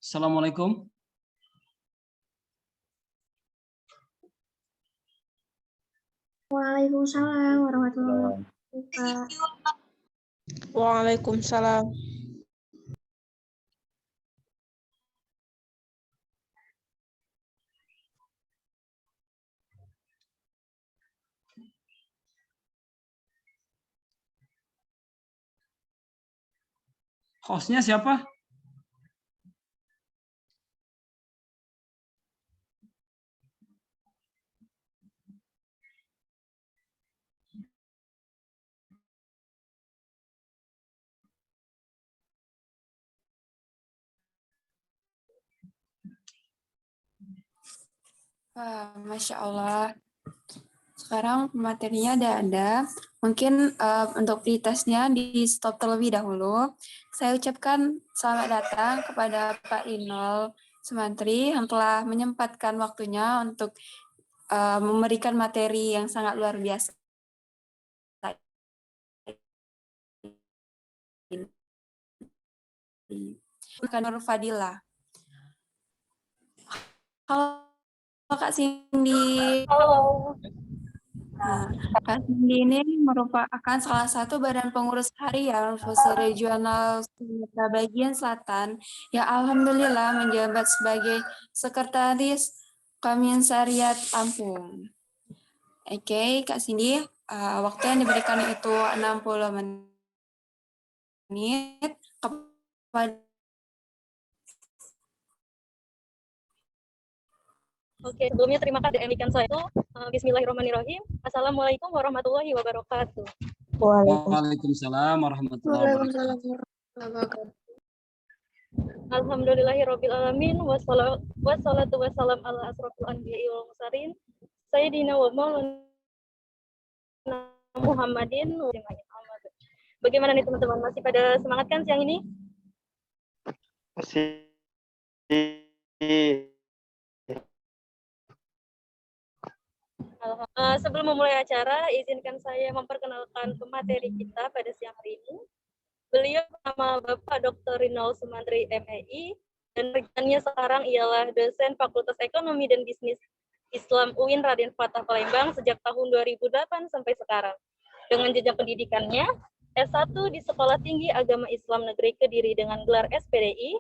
Assalamualaikum. Waalaikumsalam warahmatullahi wabarakatuh. Waalaikumsalam. Hostnya siapa? Masya Allah. Sekarang materinya ada. Mungkin untuk pretestnya di stop terlebih dahulu. Saya ucapkan selamat datang kepada Pak Rinol Sumantri yang telah menyempatkan waktunya untuk memberikan materi yang sangat luar biasa. Bukan Nur Fadila. Halo Kak Cindy. Halo. Nah, Kak Cindy ini merupakan salah satu badan pengurus harian Fusi Regional Sumatera Bagian Selatan yang alhamdulillah menjabat sebagai Sekretaris Komisariat Lampung. Oke, Kak Cindy, waktu yang diberikan itu 60 menit kepada Oke, sebelumnya terima kasih demikian saya itu. Bismillahirrahmanirrahim. Assalamualaikum warahmatullahi wabarakatuh. Waalaikumsalam warahmatullahi Waalaikumsalam wabarakatuh. warahmatullahi wabarakatuh. Alhamdulillahirabbil alamin wassalatu wassalam ala asrofil anbiya'i wal mursalin sayyidina wa maulana Muhammadin. Bagaimana nih teman-teman, masih pada semangat kan siang ini? Masih. Sebelum memulai acara, izinkan saya memperkenalkan pemateri kita pada siang hari ini. Beliau nama Bapak Dr. Rinal Sumantri MEI dan rekannya sekarang ialah dosen Fakultas Ekonomi dan Bisnis Islam UIN Raden Fatah Palembang sejak tahun 2008 sampai sekarang. Dengan jenjang pendidikannya, S1 di Sekolah Tinggi Agama Islam Negeri Kediri dengan gelar SPDI,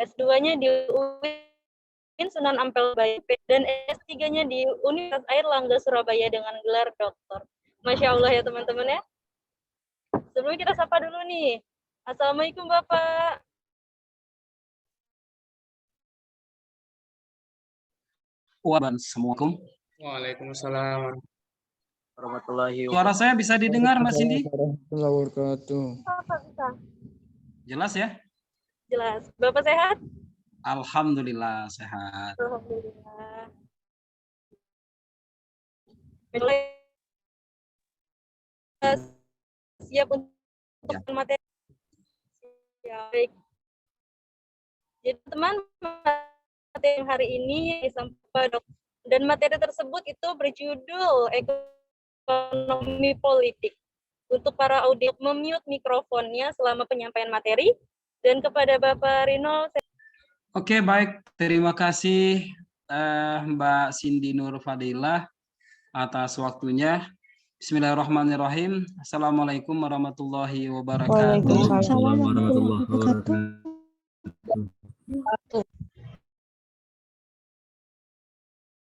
S2-nya di UIN Sunan Ampel Bayi, dan S3-nya di Universitas Airlangga Surabaya dengan gelar doktor. Masya Allah ya teman-teman ya. Sebelumnya kita sapa dulu nih. Assalamualaikum Bapak. Waalaikumsalam. Waalaikumsalam warahmatullahi Suara saya bisa didengar, Mas Cindy? warahmatullahi wabarakatuh. Bisa. Jelas ya? Jelas. Bapak sehat? Alhamdulillah sehat. Alhamdulillah. Siap untuk materi. Ya, baik. Jadi teman, materi yang hari ini disampaikan dan materi tersebut itu berjudul ekonomi politik. Untuk para audio memute mikrofonnya selama penyampaian materi, dan kepada Bapak Rinol. Oke, baik. Terima kasih Mbak Cindy Nur Fadilah atas waktunya. Bismillahirrahmanirrahim. Assalamualaikum warahmatullahi wabarakatuh. Waalaikumsalam warahmatullahi wabarakatuh.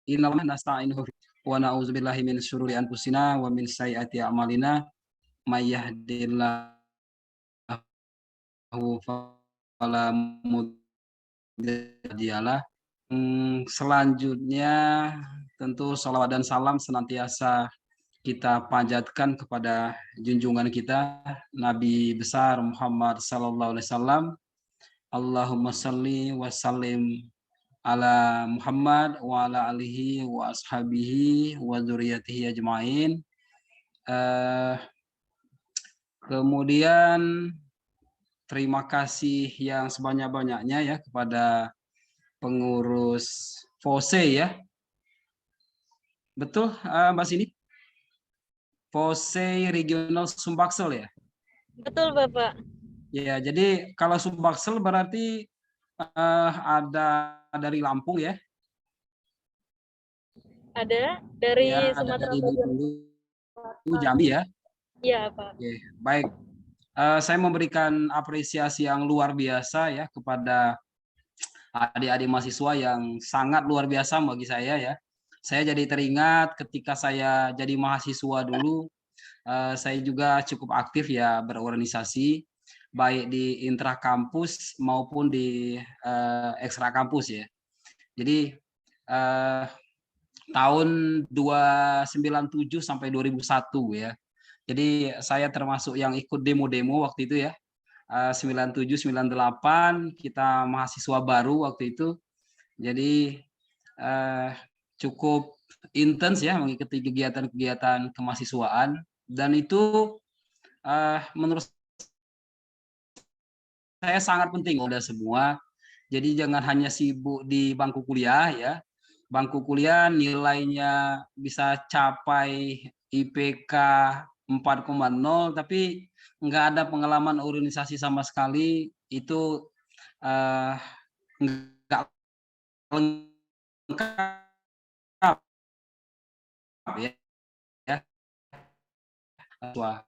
Innalillahi nasta'inuhu wa na'udzubillahi min syururi anfusina wa min sayyiati a'malina may yahdihillahu wala mudhiyalah. Selanjutnya tentu sholawat dan salam senantiasa kita panjatkan kepada junjungan kita Nabi besar Muhammad sallallahu alaihi wasallam. Allahumma salli wa sallim ala Muhammad wa ala alihi wa ashabihi wa dzurriyyatihi ajmain. Kemudian terima kasih yang sebanyak-banyaknya ya kepada pengurus FOSE ya. Betul Mbak Sini? FOSE Regional Sumbaksel ya? Betul, Bapak. Ya, jadi kalau Sumbaksel berarti ada dari Lampung ya? Ada dari Ya, ada Sumatera dari bagian. Bengkulu, Jambi ya? Iya, Pak. Oke, baik. Saya memberikan apresiasi yang luar biasa ya kepada adik-adik mahasiswa yang sangat luar biasa bagi saya ya. Saya jadi teringat ketika saya jadi mahasiswa dulu, saya juga cukup aktif ya berorganisasi, baik di intrakampus maupun di ekstra kampus ya. Jadi tahun 297 sampai 2001 ya. Jadi saya termasuk yang ikut demo-demo waktu itu ya. 97, 98 kita mahasiswa baru waktu itu. Jadi cukup intens ya mengikuti kegiatan-kegiatan kemahasiswaan dan itu menurut saya sangat penting udah semua. Jadi jangan hanya sibuk di bangku kuliah ya. Bangku kuliah nilainya bisa capai IPK 4,0 tapi nggak ada pengalaman organisasi sama sekali, itu nggak lengkap ya.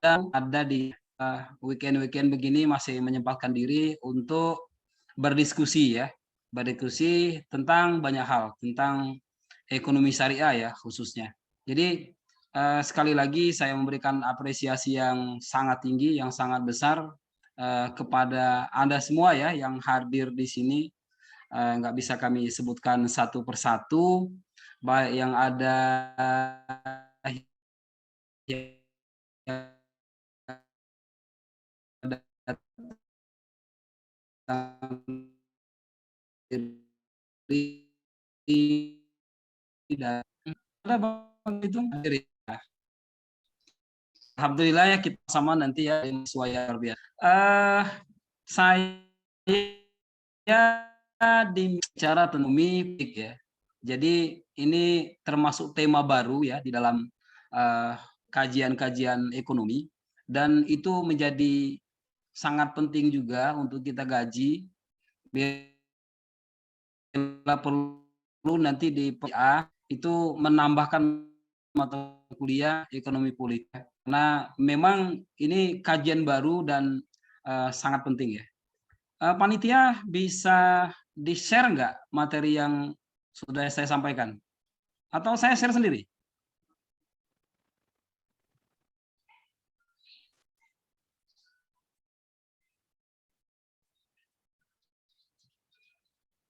Dan ada di weekend-weekend begini masih menyempatkan diri untuk berdiskusi ya, berdiskusi tentang banyak hal, tentang ekonomi syariah ya khususnya. Jadi sekali lagi saya memberikan apresiasi yang sangat tinggi, yang sangat besar kepada Anda semua ya yang hadir di sini. Nggak bisa kami sebutkan satu persatu, baik yang ada Alhamdulillah ya kita sama nanti ya sesuai luar biasa. Saya di bicara tentang mimik ya. Jadi ini termasuk tema baru ya di dalam kajian-kajian ekonomi dan itu menjadi sangat penting juga untuk kita gaji. Bila perlu nanti di PA itu menambahkan mata kuliah ekonomi politik. Karena memang ini kajian baru dan sangat penting ya. Panitia bisa di-share nggak materi yang sudah saya sampaikan? Atau saya share sendiri?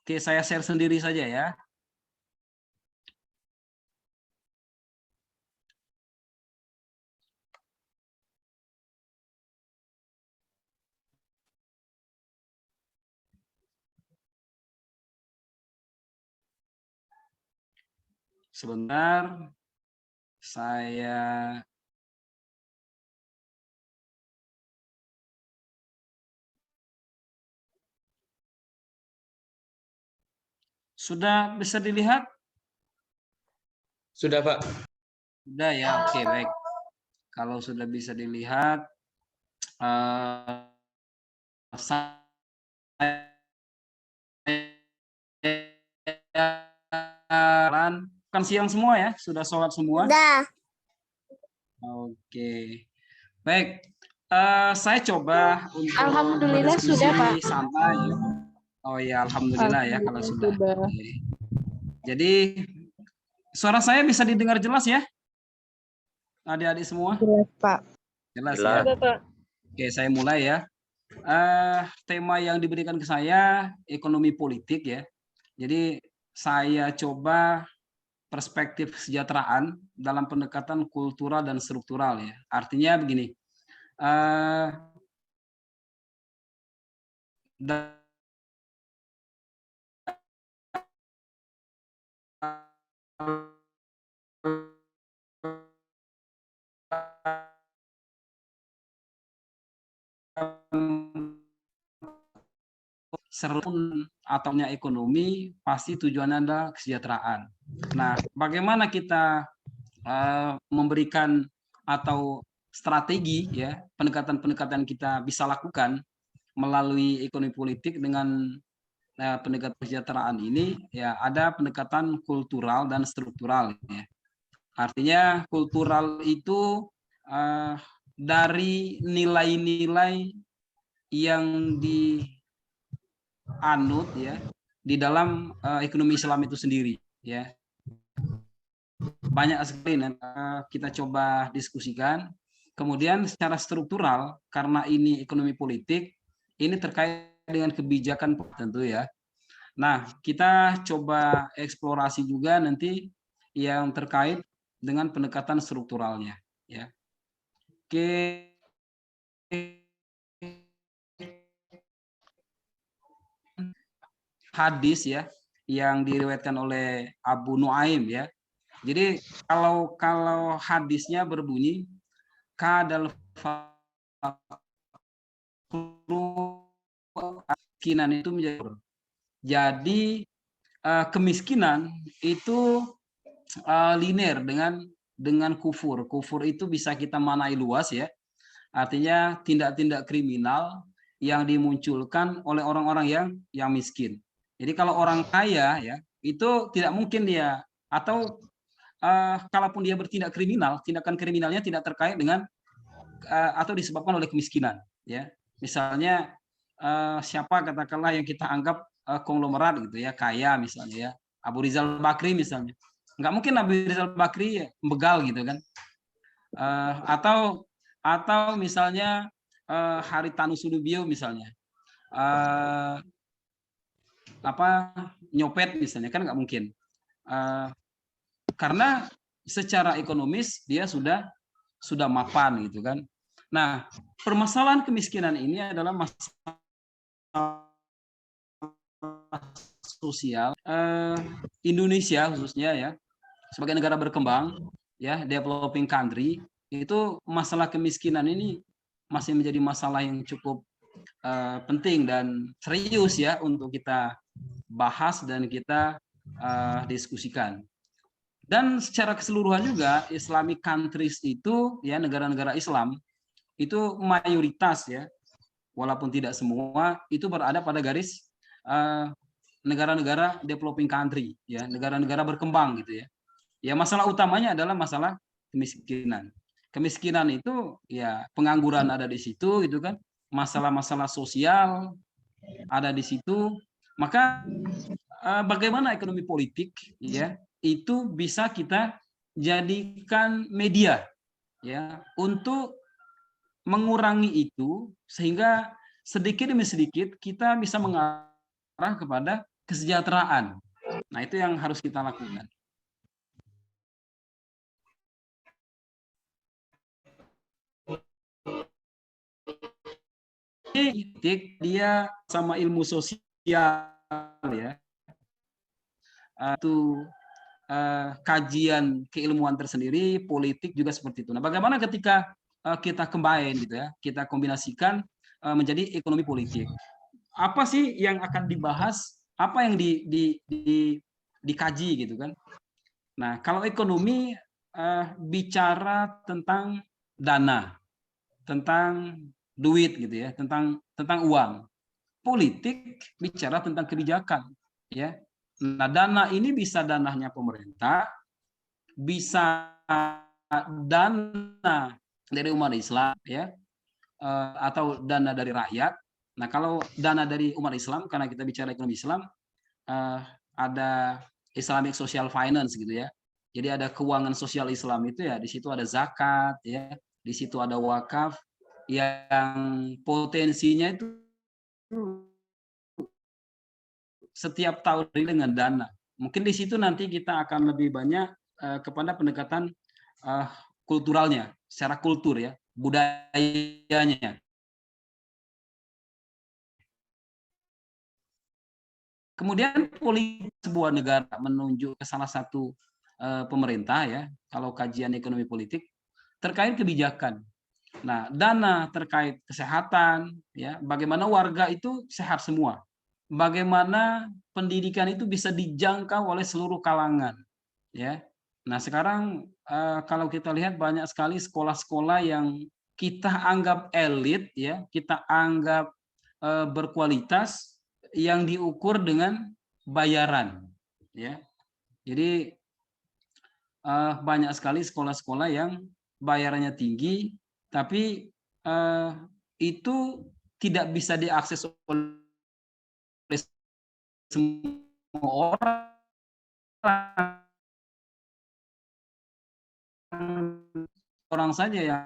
Oke, saya share sendiri saja ya. Sebentar, saya sudah bisa dilihat? Sudah, Pak. Sudah ya, oke baik. Kalau sudah bisa dilihat, saya kan siang semua ya, sudah sholat semua? Sudah. Oke, baik. Saya coba untuk Alhamdulillah sudah, Pak. santai. Oh ya, alhamdulillah ya kalau sudah. Oke. Jadi suara saya bisa didengar jelas ya, adik-adik semua? Jelas, Pak. Jelas Jelas. ya. Bapak. Oke, saya mulai ya. tema yang diberikan ke saya ekonomi politik ya. Jadi saya coba perspektif kesejahteraan dalam pendekatan kultural dan struktural ya. Artinya begini, serun ataunya ekonomi pasti tujuannya adalah kesejahteraan. Nah, bagaimana kita memberikan atau strategi ya pendekatan-pendekatan kita bisa lakukan melalui ekonomi politik dengan pendekatan kesejahteraan ini ya ada pendekatan kultural dan struktural ya. Artinya kultural itu dari nilai-nilai yang dianut ya di dalam ekonomi Islam itu sendiri ya. Banyak sekali kita coba diskusikan. Kemudian secara struktural karena ini ekonomi politik ini terkait dengan kebijakan tentu ya. Nah, kita coba eksplorasi juga nanti yang terkait dengan pendekatan strukturalnya ya. Oke. Hadis ya yang diriwayatkan oleh Abu Nuaim ya. Jadi kalau hadisnya berbunyi kadal kemiskinan itu menjadi. Jadi kemiskinan itu linear dengan kufur. Kufur itu bisa kita manai luas ya. Artinya tindak-tindak kriminal yang dimunculkan oleh orang-orang yang miskin. Jadi kalau orang kaya ya itu tidak mungkin dia atau kalaupun dia bertindak kriminal, tindakan kriminalnya tidak terkait dengan atau disebabkan oleh kemiskinan ya. Misalnya siapa katakanlah yang kita anggap konglomerat gitu ya, kaya misalnya ya, Abu Rizal Bakri misalnya. Nggak mungkin Abu Rizal Bakri begal gitu kan. Atau misalnya Haritanu Sudibyo misalnya. Nyopet misalnya kan nggak mungkin. Karena secara ekonomis dia sudah mapan gitu kan. Nah, permasalahan kemiskinan ini adalah masalah sosial Indonesia khususnya ya sebagai negara berkembang ya developing country itu masalah kemiskinan ini masih menjadi masalah yang cukup penting dan serius ya untuk kita bahas dan kita diskusikan. Dan secara keseluruhan juga Islamic countries itu ya negara-negara Islam itu mayoritas ya walaupun tidak semua itu berada pada garis negara-negara developing country ya negara-negara berkembang gitu ya. Ya masalah utamanya adalah masalah kemiskinan. Kemiskinan itu ya pengangguran ada di situ gitu kan. Masalah-masalah sosial ada di situ. Maka bagaimana ekonomi politik ya itu bisa kita jadikan media ya untuk mengurangi itu sehingga sedikit demi sedikit kita bisa mengarah kepada kesejahteraan. Nah, itu yang harus kita lakukan. Dia sama ilmu sosial ya. Itu kajian keilmuan tersendiri, politik juga seperti itu. Nah, bagaimana ketika kita combine gitu ya, kita kombinasikan menjadi ekonomi politik. Apa sih yang akan dibahas? Apa yang dikaji gitu kan? Nah, kalau ekonomi bicara tentang dana, tentang duit gitu ya, tentang uang. Politik bicara tentang kebijakan, ya. Nah, dana ini bisa dananya pemerintah, bisa dana dari umat Islam, ya, atau dana dari rakyat. Nah, kalau dana dari umat Islam, karena kita bicara ekonomi Islam, ada Islamic Social Finance gitu ya. Jadi ada keuangan sosial Islam itu ya, di situ ada zakat, ya, di situ ada wakaf, yang potensinya itu setiap tahun dengan dana. Mungkin di situ nanti kita akan lebih banyak kepada pendekatan kulturalnya, secara kultur ya, budayanya. Kemudian politik sebuah negara menunjuk ke salah satu pemerintah ya, kalau kajian ekonomi politik terkait kebijakan. Nah, dana terkait kesehatan ya, bagaimana warga itu sehat semua. Bagaimana pendidikan itu bisa dijangkau oleh seluruh kalangan ya. Nah, sekarang kalau kita lihat banyak sekali sekolah-sekolah yang kita anggap elit ya, kita anggap berkualitas yang diukur dengan bayaran ya. Jadi banyak sekali sekolah-sekolah yang bayarannya tinggi tapi itu tidak bisa diakses oleh semua orang saja yang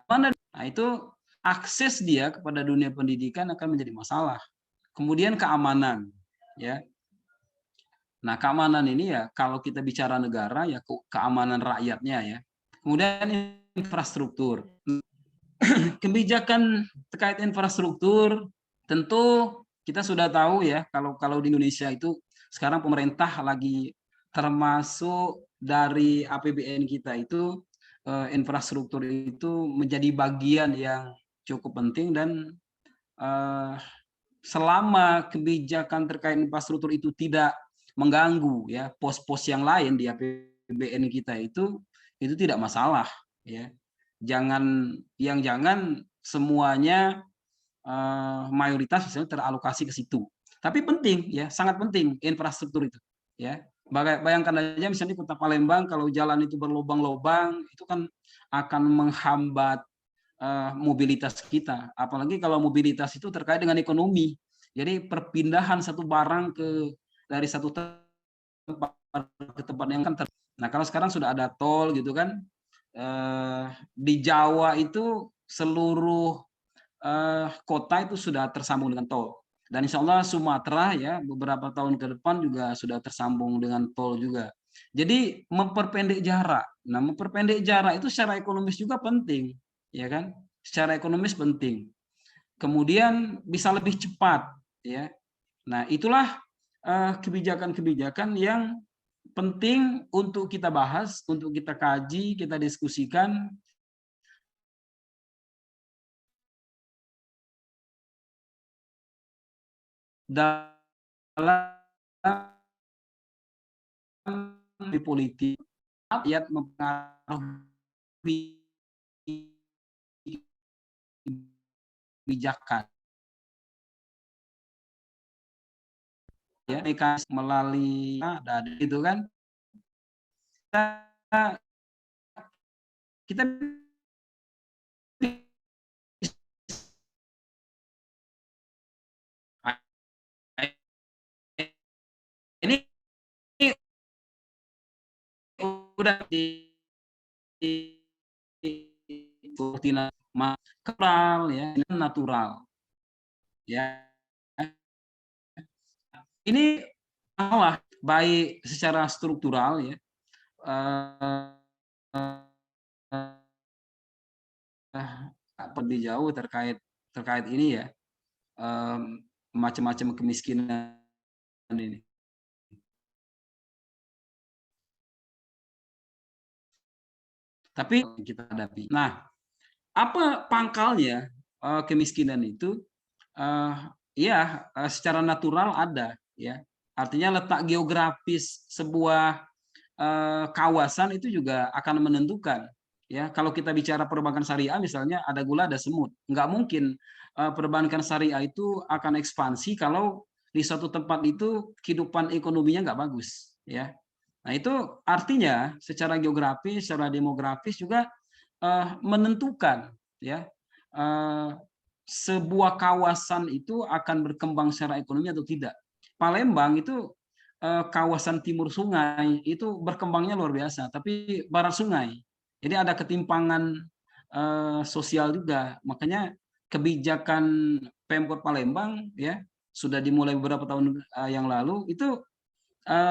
mana. Nah, itu akses dia kepada dunia pendidikan akan menjadi masalah. Kemudian keamanan ya. Nah, keamanan ini ya kalau kita bicara negara ya keamanan rakyatnya ya. Kemudian infrastruktur. Kebijakan terkait infrastruktur tentu kita sudah tahu ya, kalau di Indonesia itu sekarang pemerintah lagi termasuk dari APBN kita itu infrastruktur itu menjadi bagian yang cukup penting dan selama kebijakan terkait infrastruktur itu tidak mengganggu ya pos-pos yang lain di APBN kita itu tidak masalah ya. Jangan semuanya mayoritas misalnya teralokasi ke situ. Tapi penting ya, sangat penting infrastruktur itu ya. Bayangkan aja misalnya di Kota Palembang kalau jalan itu berlubang-lubang itu kan akan menghambat mobilitas kita. Apalagi kalau mobilitas itu terkait dengan ekonomi. Jadi perpindahan satu barang dari satu tempat ke tempat yang kan. Nah, kalau sekarang sudah ada tol gitu kan. Di Jawa itu seluruh kota itu sudah tersambung dengan tol dan insya Allah Sumatera ya beberapa tahun ke depan juga sudah tersambung dengan tol juga. Jadi memperpendek jarak. Nah, memperpendek jarak itu secara ekonomis juga penting, ya kan? Secara ekonomis penting. Kemudian bisa lebih cepat, ya. Nah, itulah kebijakan-kebijakan yang penting untuk kita bahas, untuk kita kaji, kita diskusikan. Dalam politik, rakyat mempengaruhi kebijakan. Ya, mekanisme melalui ada itu kan. Kita ini udah di natural ya, natural ya. Ini malah baik secara struktural ya, pergi jauh terkait ini ya, macam-macam kemiskinan ini. Tapi kita hadapi. Nah, apa pangkalnya kemiskinan itu? Ya, secara natural ada, ya. Artinya letak geografis sebuah kawasan itu juga akan menentukan. Ya, kalau kita bicara perbankan syariah misalnya ada gula ada semut, nggak mungkin perbankan syariah itu akan ekspansi kalau di suatu tempat itu kehidupan ekonominya nggak bagus, ya. Nah, itu artinya secara geografis, secara demografis juga menentukan ya sebuah kawasan itu akan berkembang secara ekonomi atau tidak. Palembang itu kawasan timur sungai itu berkembangnya luar biasa, tapi barat sungai. Jadi ada ketimpangan sosial juga. Makanya kebijakan Pemkot Palembang ya sudah dimulai beberapa tahun yang lalu itu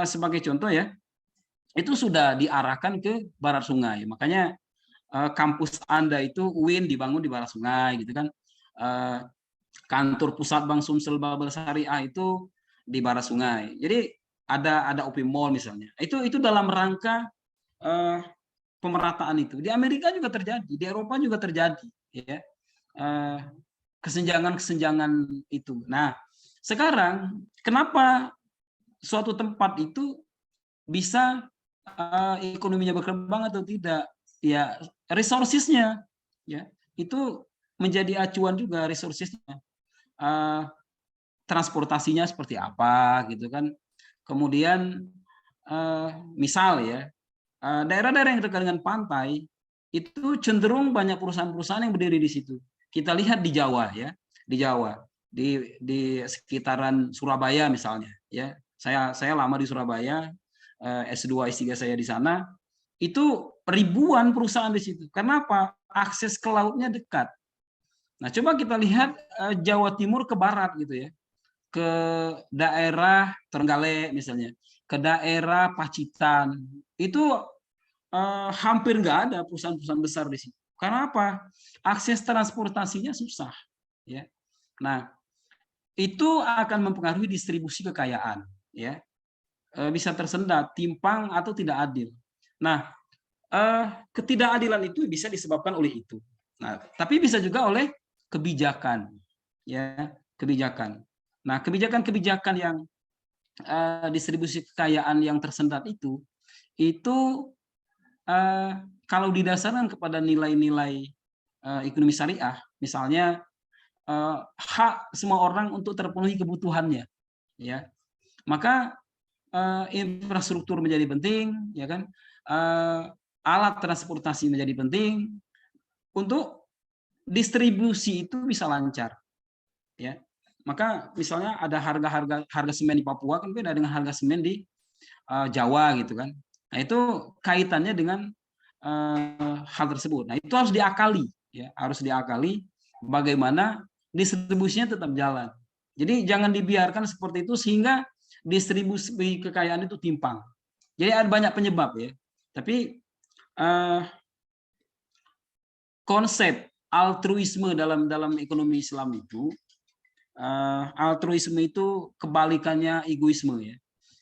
sebagai contoh ya, itu sudah diarahkan ke barat sungai. Makanya kampus Anda itu UIN dibangun di barat sungai gitu kan. Kantor pusat Bank Sumsel Babel Syariah itu di barat sungai. Jadi ada UP Mall misalnya. Itu dalam rangka pemerataan itu. Di Amerika juga terjadi, di Eropa juga terjadi ya. Kesenjangan-kesenjangan itu. Nah, sekarang kenapa suatu tempat itu bisa ekonominya berkembang atau tidak? Ya, resources-nya ya, itu menjadi acuan juga resources-nya. Transportasinya seperti apa gitu kan. Kemudian misal ya, daerah-daerah yang dekat dengan pantai itu cenderung banyak perusahaan-perusahaan yang berdiri di situ. Kita lihat di Jawa ya, di Jawa, di sekitaran Surabaya misalnya ya. Saya lama di Surabaya, S2 S3 saya di sana. Itu ribuan perusahaan di situ. Kenapa? Akses ke lautnya dekat. Nah, coba kita lihat Jawa Timur ke barat gitu ya. Ke daerah Trenggalek misalnya, ke daerah Pacitan. Itu hampir nggak ada perusahaan-perusahaan besar di situ. Karena apa? Akses transportasinya susah. Ya. Nah, itu akan mempengaruhi distribusi kekayaan. Ya. Bisa tersendat, timpang atau tidak adil. Nah, ketidakadilan itu bisa disebabkan oleh itu. Nah, tapi bisa juga oleh kebijakan. Ya, kebijakan. Nah, kebijakan-kebijakan yang distribusi kekayaan yang tersendat itu kalau didasarkan kepada nilai-nilai ekonomi syariah, misalnya hak semua orang untuk terpenuhi kebutuhannya, ya, maka infrastruktur menjadi penting, ya kan, alat transportasi menjadi penting untuk distribusi itu bisa lancar, ya. Maka misalnya ada harga semen di Papua kan beda dengan harga semen di Jawa gitu kan. Nah, itu kaitannya dengan hal tersebut. Nah, itu harus diakali ya, harus diakali bagaimana distribusinya tetap jalan. Jadi jangan dibiarkan seperti itu sehingga distribusi kekayaan itu timpang. Jadi ada banyak penyebab ya. Tapi konsep altruisme dalam ekonomi Islam itu altruisme itu kebalikannya egoisme ya.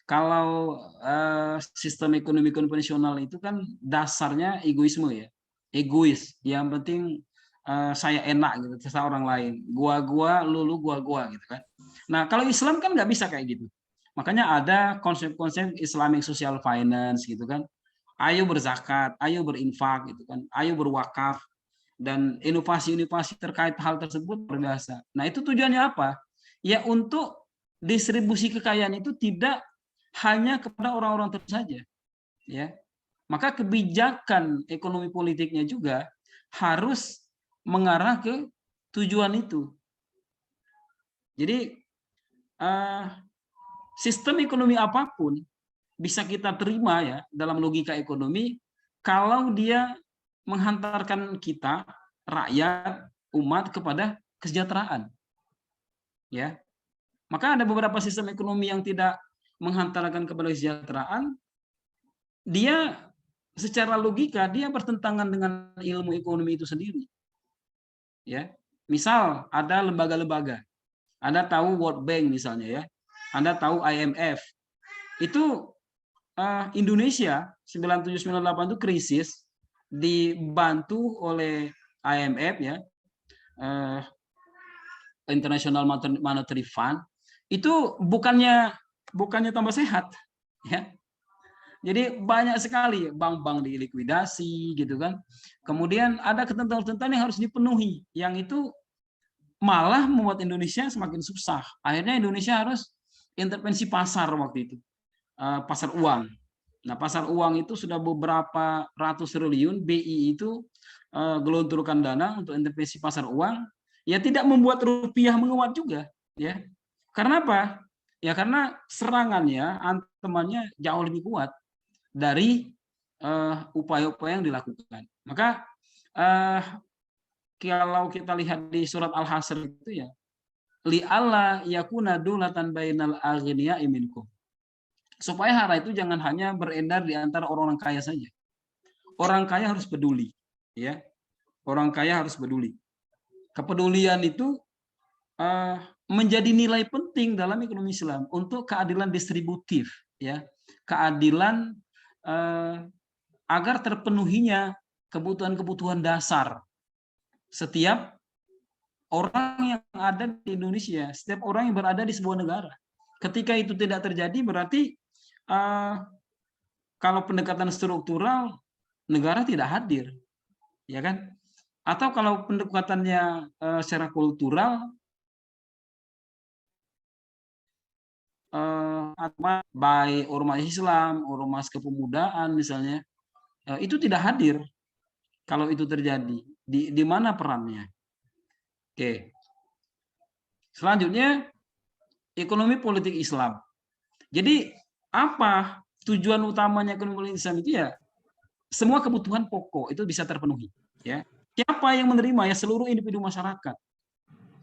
Kalau sistem ekonomi konvensional itu kan dasarnya egoisme ya, egois. Yang penting saya enak gitu, terserah orang lain. Gua, lu, gua gitu kan. Nah kalau Islam kan nggak bisa kayak gitu. Makanya ada konsep-konsep Islamic Social Finance gitu kan. Ayo berzakat, ayo berinfak gitu kan, ayo berwakaf. Dan inovasi-inovasi terkait hal tersebut berbiasa. Nah itu tujuannya apa? Ya untuk distribusi kekayaan itu tidak hanya kepada orang-orang tertentu saja. Ya, maka kebijakan ekonomi politiknya juga harus mengarah ke tujuan itu. Jadi sistem ekonomi apapun bisa kita terima ya dalam logika ekonomi kalau dia menghantarkan kita rakyat umat kepada kesejahteraan ya. Maka ada beberapa sistem ekonomi yang tidak menghantarkan kepada kesejahteraan, dia secara logika dia bertentangan dengan ilmu ekonomi itu sendiri ya. Misal ada lembaga-lembaga, Anda tahu World Bank misalnya ya, Anda tahu IMF. Itu Indonesia 9798 itu krisis dibantu oleh IMF ya, International Monetary Fund, itu bukannya tambah sehat ya. Jadi banyak sekali bank-bank dilikuidasi gitu kan. Kemudian ada ketentuan-ketentuan yang harus dipenuhi, yang itu malah membuat Indonesia semakin susah. Akhirnya Indonesia harus intervensi pasar waktu itu, pasar uang. Nah, pasar uang itu sudah beberapa ratus triliun, BI itu gelontorkan dana untuk intervensi pasar uang, ya tidak membuat rupiah menguat juga, ya. Karena apa? Ya karena serangannya, ancamannya jauh lebih kuat dari upaya-upaya yang dilakukan. Maka kalau kita lihat di surat Al-Hasr itu ya, li'alla yakuna dulatan bainal aghniya'i minkum. Supaya hara itu jangan hanya beredar di antara orang-orang kaya saja. Orang kaya harus peduli, ya. Orang kaya harus peduli. Kepedulian itu menjadi nilai penting dalam ekonomi Islam untuk keadilan distributif, ya. Keadilan agar terpenuhinya kebutuhan-kebutuhan dasar setiap orang yang ada di Indonesia, setiap orang yang berada di sebuah negara. Ketika itu tidak terjadi, berarti kalau pendekatan struktural, negara tidak hadir, ya kan? Atau kalau pendekatannya secara kultural, baik ormas Islam, ormas kepemudaan misalnya, itu tidak hadir kalau itu terjadi. Di mana perannya? Oke. Selanjutnya, ekonomi politik Islam. Jadi apa tujuan utamanya ekonomi politik Islam itu ya? Semua kebutuhan pokok itu bisa terpenuhi. Ya. Siapa yang menerima ya seluruh individu masyarakat.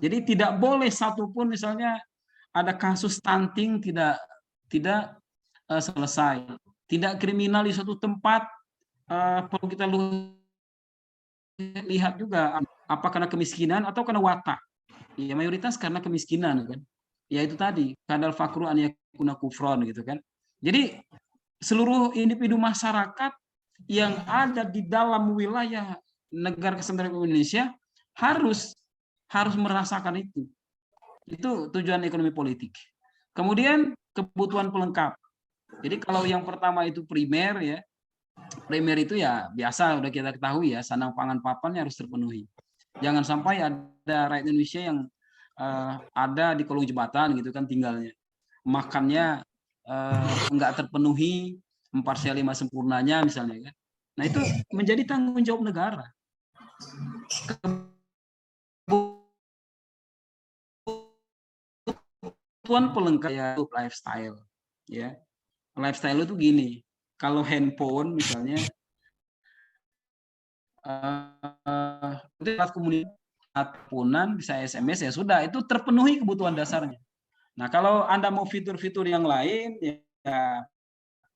Jadi tidak boleh satupun misalnya ada kasus stunting tidak selesai, tidak kriminal di suatu tempat. Perlu kita lihat juga apa karena kemiskinan atau karena watak. Ya mayoritas karena kemiskinan kan. Ya itu tadi kadal fakru an yakuna kufron gitu kan. Jadi seluruh individu masyarakat yang ada di dalam wilayah negara kesatuan Indonesia harus merasakan itu. Itu tujuan ekonomi politik. Kemudian kebutuhan pelengkap. Jadi kalau yang pertama itu primer ya. Primer itu ya biasa udah kita ketahui ya, sandang pangan papan harus terpenuhi. Jangan sampai ada rakyat Indonesia yang ada di kolong jembatan gitu kan tinggalnya. Makannya enggak terpenuhi 4/5 sempurnanya misalnya kan. Nah, itu menjadi tanggung jawab negara. Kebutuhan pelengkap lifestyle ya. Lifestyle itu gini, kalau handphone misalnya itu alat komunikasi teleponan bisa SMS ya sudah itu terpenuhi kebutuhan dasarnya. Nah, kalau Anda mau fitur-fitur yang lain ya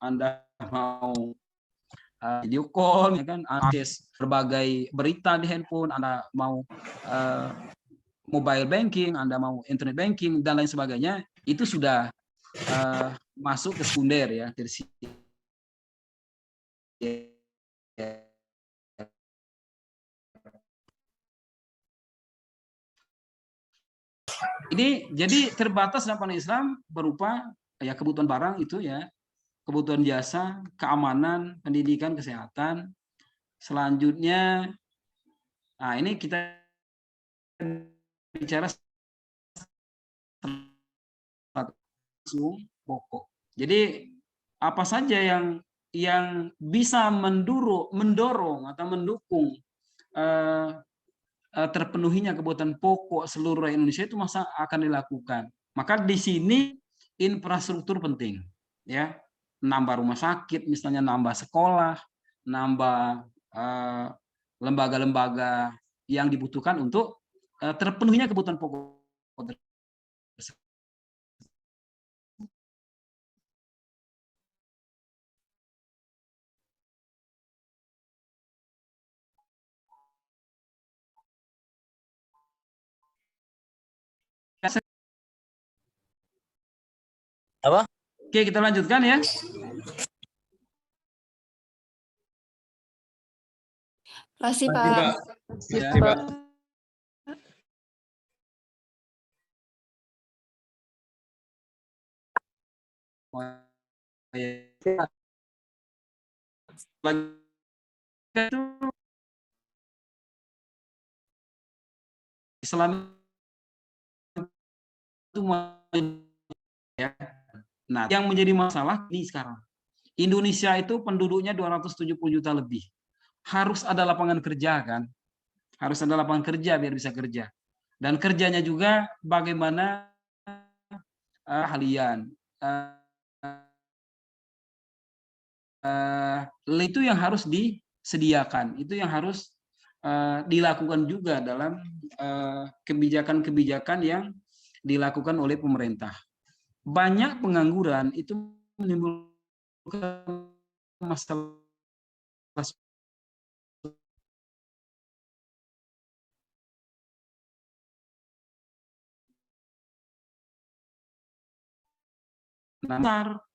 Anda mau video call ya kan, akses berbagai berita di handphone, Anda mau mobile banking, Anda mau internet banking dan lain sebagainya, itu sudah masuk ke sekunder ya, tersier. Ini jadi terbatas dalam Islam berupa ya kebutuhan barang itu ya, kebutuhan jasa, keamanan, pendidikan, kesehatan. Selanjutnya, nah ini kita bicara pokok. Jadi apa saja yang bisa mendorong atau mendukung terpenuhinya kebutuhan pokok seluruh Indonesia itu masa akan dilakukan. Maka di sini infrastruktur penting, ya, nambah rumah sakit, misalnya nambah sekolah, nambah lembaga-lembaga yang dibutuhkan untuk terpenuhinya kebutuhan pokok. Apa? Oke, kita lanjutkan ya. Masih Pak. Ya. Islam itu ya. Nah, yang menjadi masalah ini sekarang. Indonesia itu penduduknya 270 juta lebih. Harus ada lapangan kerja kan? Harus ada lapangan kerja biar bisa kerja. Dan kerjanya juga bagaimana ahlian. Itu yang harus disediakan, itu yang harus dilakukan juga dalam kebijakan-kebijakan yang dilakukan oleh pemerintah. Banyak pengangguran itu menimbulkan masalah besar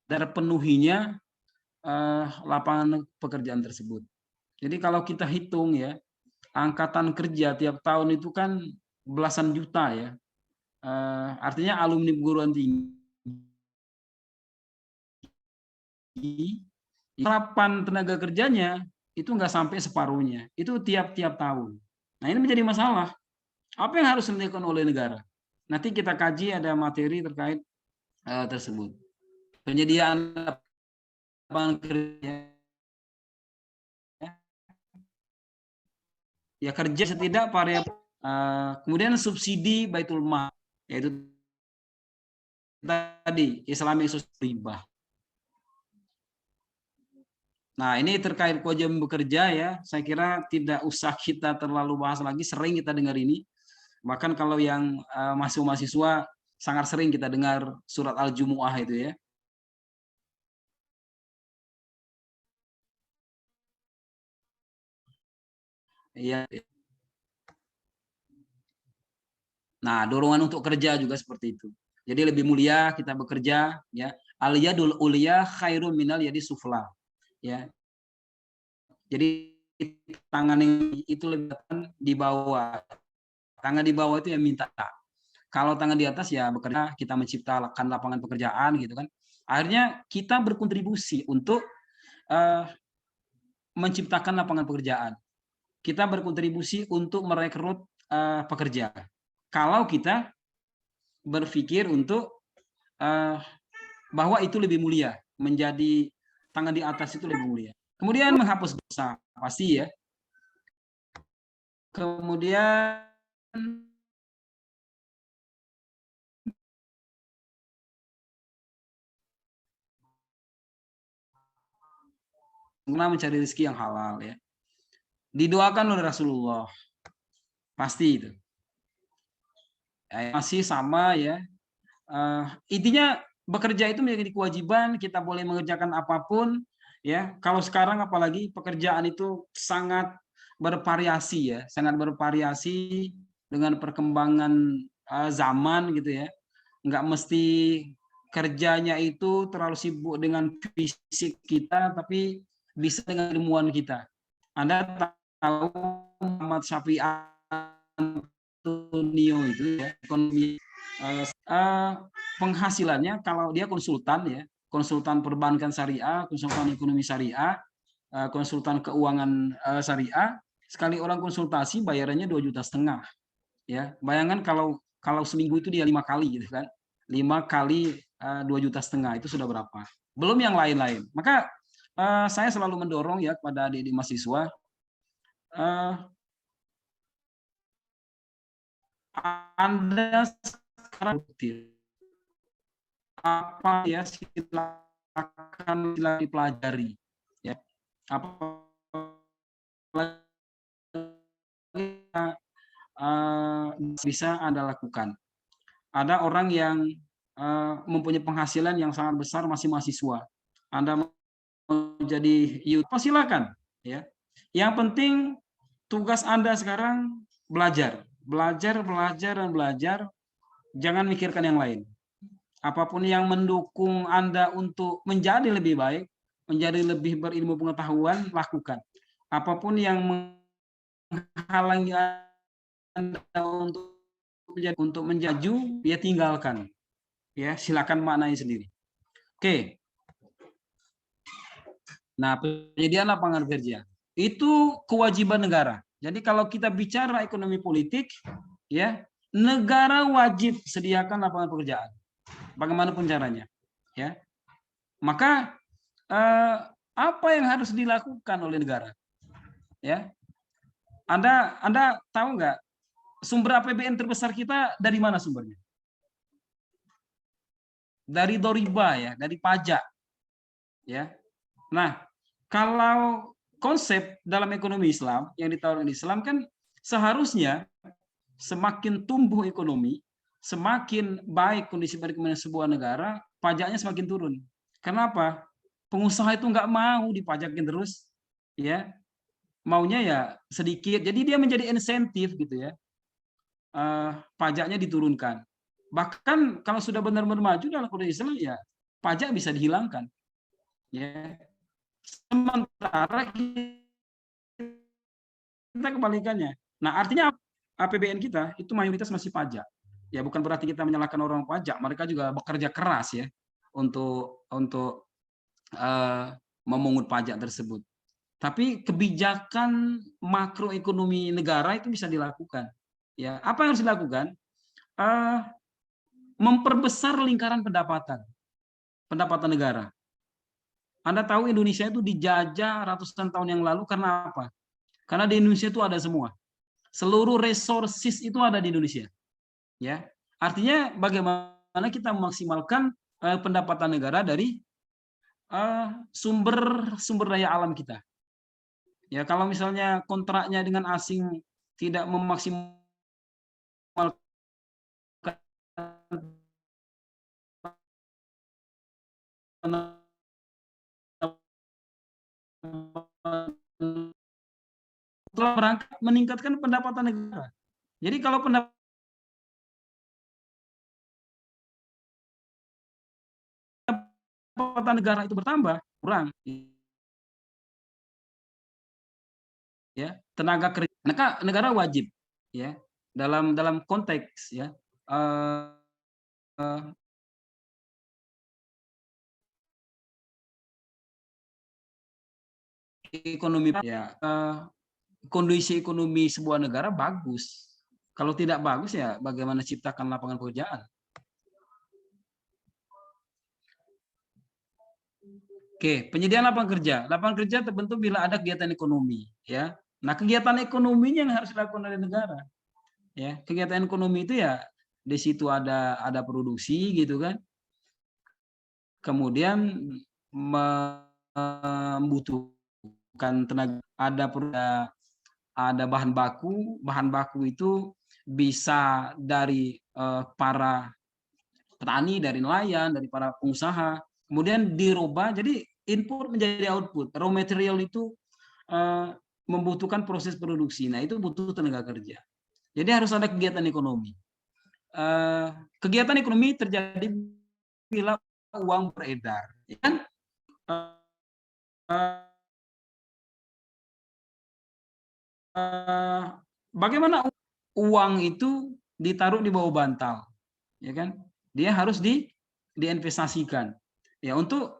dari penuhinya lapangan pekerjaan tersebut. Jadi kalau kita hitung ya, angkatan kerja tiap tahun itu kan belasan juta ya. Artinya alumni perguruan tinggi, harapan tenaga kerjanya itu nggak sampai separuhnya. Itu tiap-tiap tahun. Nah ini menjadi masalah. Apa yang harus dilakukan oleh negara? Nanti kita kaji ada materi terkait tersebut. Penyediaan lapangan kerja, ya kerja setidak variabel, kemudian subsidi baitul mal, yaitu tadi Islamic riba. Nah ini terkait kewajiban bekerja ya, saya kira tidak usah kita terlalu bahas lagi, sering kita dengar ini. Bahkan kalau yang masih mahasiswa sangat sering kita dengar surat Al-Jumu'ah itu ya. Iya. Nah, dorongan untuk kerja juga seperti itu. Jadi lebih mulia kita bekerja ya. Al-yadul ulya khairun minal yadi sufla. Ya. Jadi tangan yang itu lebih di bawah. Tangan di bawah itu yang minta. Kalau tangan di atas ya bekerja, kita menciptakan lapangan pekerjaan gitu kan. Akhirnya kita berkontribusi untuk menciptakan lapangan pekerjaan. Kita berkontribusi untuk merekrut pekerja. Kalau kita berpikir untuk bahwa itu lebih mulia, menjadi tangan di atas itu lebih mulia. Kemudian menghapus dosa, pasti ya. Kemudian mencari rezeki yang halal ya. Didoakan oleh Rasulullah. Pasti itu. Masih sama ya. Intinya bekerja itu menjadi kewajiban, kita boleh mengerjakan apapun ya. Kalau sekarang apalagi pekerjaan itu sangat bervariasi ya, sangat bervariasi dengan perkembangan zaman gitu ya. Nggak mesti kerjanya itu terlalu sibuk dengan fisik kita, tapi bisa dengan ilmuwan kita. Anda tahu Muhammad Syafi'i Antonio itu ya, ekonomi penghasilannya kalau dia konsultan ya, konsultan perbankan syariah, konsultan ekonomi syariah, konsultan keuangan syariah, sekali orang konsultasi bayarannya 2,5 juta ya. Bayangkan kalau seminggu itu dia 5 kali gitu kan, 5 kali 2,5 juta itu sudah berapa, belum yang lain-lain. Maka saya selalu mendorong ya kepada adik-adik mahasiswa, Anda sekarang apa ya, silakan dipelajari ya, apa bisa Anda lakukan. Ada orang yang mempunyai penghasilan yang sangat besar masih mahasiswa. Anda mau jadi YouTuber silakan ya. Yang penting tugas Anda sekarang belajar. Belajar. Jangan mikirkan yang lain. Apapun yang mendukung Anda untuk menjadi lebih baik, menjadi lebih berilmu pengetahuan, lakukan. Apapun yang menghalangi Anda untuk menjaju, ya tinggalkan. Ya, silakan maknai sendiri. Oke. Nah, penyediaan lapangan kerja itu kewajiban negara. Jadi kalau kita bicara ekonomi politik, ya, negara wajib sediakan lapangan pekerjaan. Bagaimanapun caranya, ya. Maka apa yang harus dilakukan oleh negara? Ya, Anda tahu nggak sumber APBN terbesar kita dari mana sumbernya? Dari doriba ya, dari pajak, ya. Nah, kalau konsep dalam ekonomi Islam yang ditawarkan Islam kan seharusnya semakin tumbuh ekonomi, semakin baik kondisi perekonomian sebuah negara, pajaknya semakin turun. Kenapa? Pengusaha itu nggak mau dipajakin terus, ya, maunya ya sedikit. Jadi dia menjadi insentif gitu ya. Pajaknya diturunkan. Bahkan kalau sudah benar-benar maju dalam kondisi Islam ya pajak bisa dihilangkan. Ya. Sementara kita kebalikannya. Nah, artinya APBN kita itu mayoritas masih pajak. Ya, bukan berarti kita menyalahkan orang pajak, mereka juga bekerja keras ya untuk memungut pajak tersebut. Tapi kebijakan makroekonomi negara itu bisa dilakukan. Ya, apa yang harus dilakukan? Memperbesar lingkaran pendapatan negara. Anda tahu Indonesia itu dijajah ratusan tahun yang lalu karena apa? Karena di Indonesia itu ada semua. Seluruh resources itu ada di Indonesia. Ya. Artinya bagaimana kita memaksimalkan pendapatan negara dari sumber daya alam kita. Ya, kalau misalnya kontraknya dengan asing tidak memaksimalkan telah berangkat meningkatkan pendapatan negara. Jadi kalau pendapatan negara itu bertambah, kurang. Ya, tenaga kerja. Maka negara wajib ya dalam konteks ya ekonomi ya kondisi ekonomi sebuah negara bagus. Kalau tidak bagus ya bagaimana ciptakan lapangan pekerjaan? Oke, penyediaan lapangan kerja. Lapangan kerja terbentuk bila ada kegiatan ekonomi, ya. Nah, kegiatan ekonominya yang harus dilakukan oleh negara. Ya, kegiatan ekonomi itu ya di situ ada produksi gitu kan. Kemudian membutuhkan tenaga, ada bahan baku itu bisa dari para petani, dari nelayan, dari para pengusaha, kemudian dirubah jadi input menjadi output. Raw material itu membutuhkan proses produksi, nah itu butuh tenaga kerja. Jadi harus ada kegiatan ekonomi. Kegiatan ekonomi terjadi bila uang beredar, ya kan? Bagaimana uang itu ditaruh di bawah bantal, ya kan? Dia harus diinvestasikan, ya untuk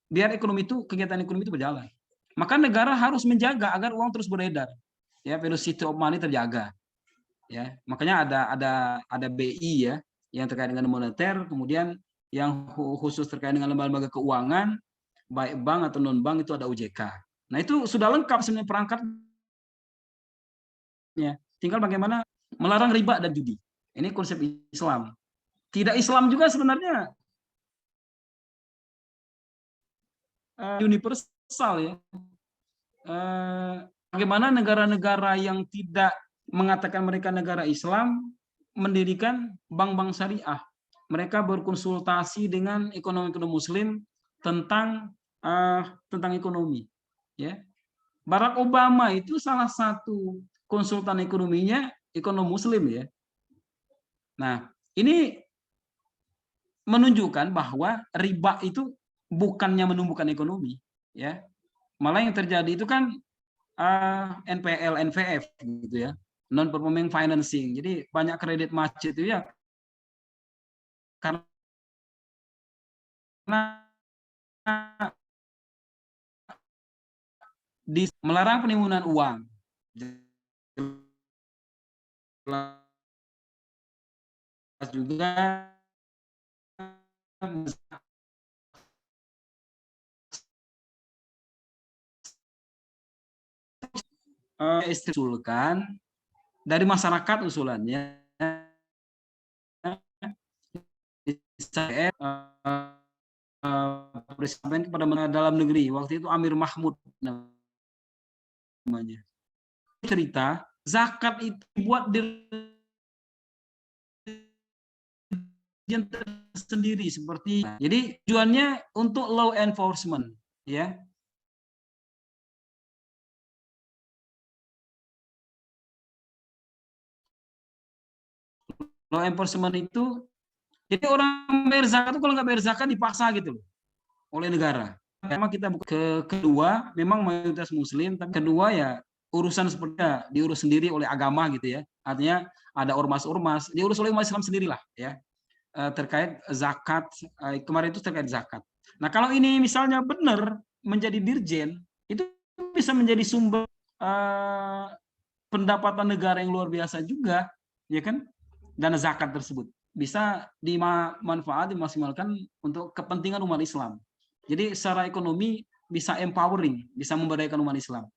biar kegiatan ekonomi itu berjalan. Maka negara harus menjaga agar uang terus beredar, ya, velocity of money terjaga, ya. Makanya ada BI ya yang terkait dengan moneter, kemudian yang khusus terkait dengan lembaga keuangan, baik bank atau non bank itu ada OJK. Nah itu sudah lengkap sebenarnya perangkatnya. Tinggal bagaimana melarang riba dan judi. Ini konsep Islam. Tidak Islam juga sebenarnya universal ya. Bagaimana negara-negara yang tidak mengatakan mereka negara Islam mendirikan bank-bank syariah. Mereka berkonsultasi dengan ekonomi Muslim tentang ekonomi. Ya, Barack Obama itu salah satu konsultan ekonominya ekonom Muslim ya. Nah, ini menunjukkan bahwa riba itu bukannya menumbuhkan ekonomi, ya. Malah yang terjadi itu kan NPL, NPF gitu ya, non performing financing. Jadi banyak kredit macet itu ya karena melarang penimbunan uang. Juga usulkan dari masyarakat usulannya presiden kepada dalam negeri. Waktu itu Amir Mahmud namanya. Cerita zakat itu buat dirjen tersendiri seperti. Jadi tujuannya untuk law enforcement, ya. Law enforcement itu, jadi orang bayar zakat itu kalau nggak bayar zakat dipaksa gitu loh oleh negara. Memang kita kedua, memang mayoritas Muslim, tapi kedua ya urusan seperti diurus sendiri oleh agama gitu ya. Artinya ada ormas-ormas diurus oleh umat Islam sendirilah ya, terkait zakat. Kemarin itu terkait zakat. Nah kalau ini misalnya benar menjadi dirjen, itu bisa menjadi sumber pendapatan negara yang luar biasa juga, ya kan? Dana zakat tersebut bisa dimaksimalkan untuk kepentingan umat Islam. Jadi secara ekonomi bisa empowering, bisa memberdayakan umat Islam.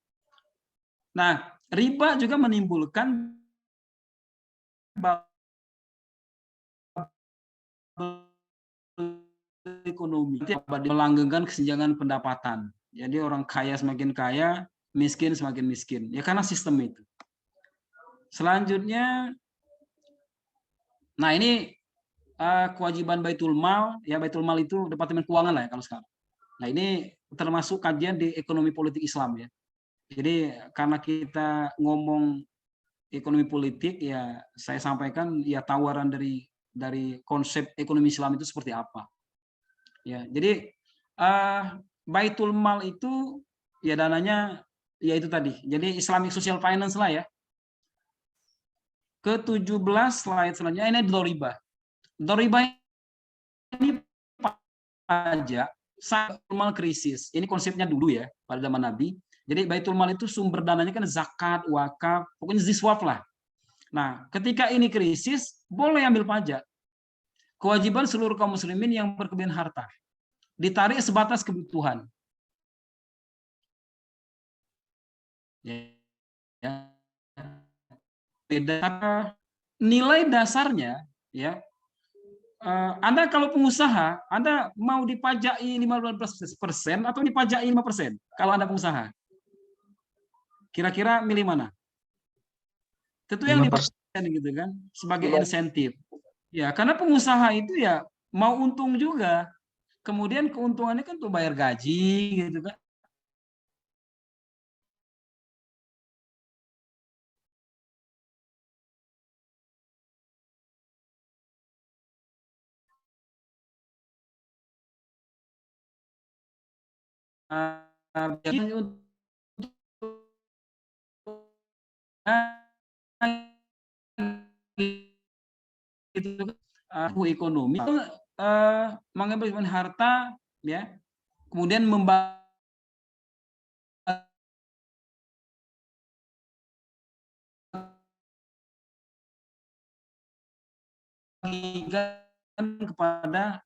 Nah, riba juga menimbulkan ekonomi, melanggengkan kesenjangan pendapatan. Jadi orang kaya semakin kaya, miskin semakin miskin. Ya karena sistem itu. Selanjutnya, nah ini kewajiban Baitul Mal, ya Baitul Mal itu Departemen Keuangan lah ya kalau sekarang. Nah ini termasuk kajian di ekonomi politik Islam ya. Jadi karena kita ngomong ekonomi politik ya saya sampaikan ya tawaran dari konsep ekonomi Islam itu seperti apa. Ya, jadi Baitul Mal itu ya dananya ya itu tadi. Jadi Islamic Social Finance lah ya. Ke-17 slide selanjutnya ini Doriba. Doriba ini pajak saat normal krisis. Ini konsepnya dulu ya pada zaman Nabi. Jadi Baitul Mal itu sumber dananya kan zakat, wakaf, pokoknya ziswaf lah. Nah, ketika ini krisis boleh ambil pajak. Kewajiban seluruh kaum muslimin yang berkelebihan harta. Ditarik sebatas kebutuhan. Ya. Beda nilai dasarnya ya. Anda kalau pengusaha, Anda mau dipajaki 15% atau dipajaki 5% kalau Anda pengusaha? Kira-kira milih mana? Tentu yang 5% gitu kan, sebagai insentif. Ya, karena pengusaha itu ya mau untung juga. Kemudian keuntungannya kan tuh bayar gaji gitu kan. Ekonomi itu mengambil harta ya, kemudian membagikan kepada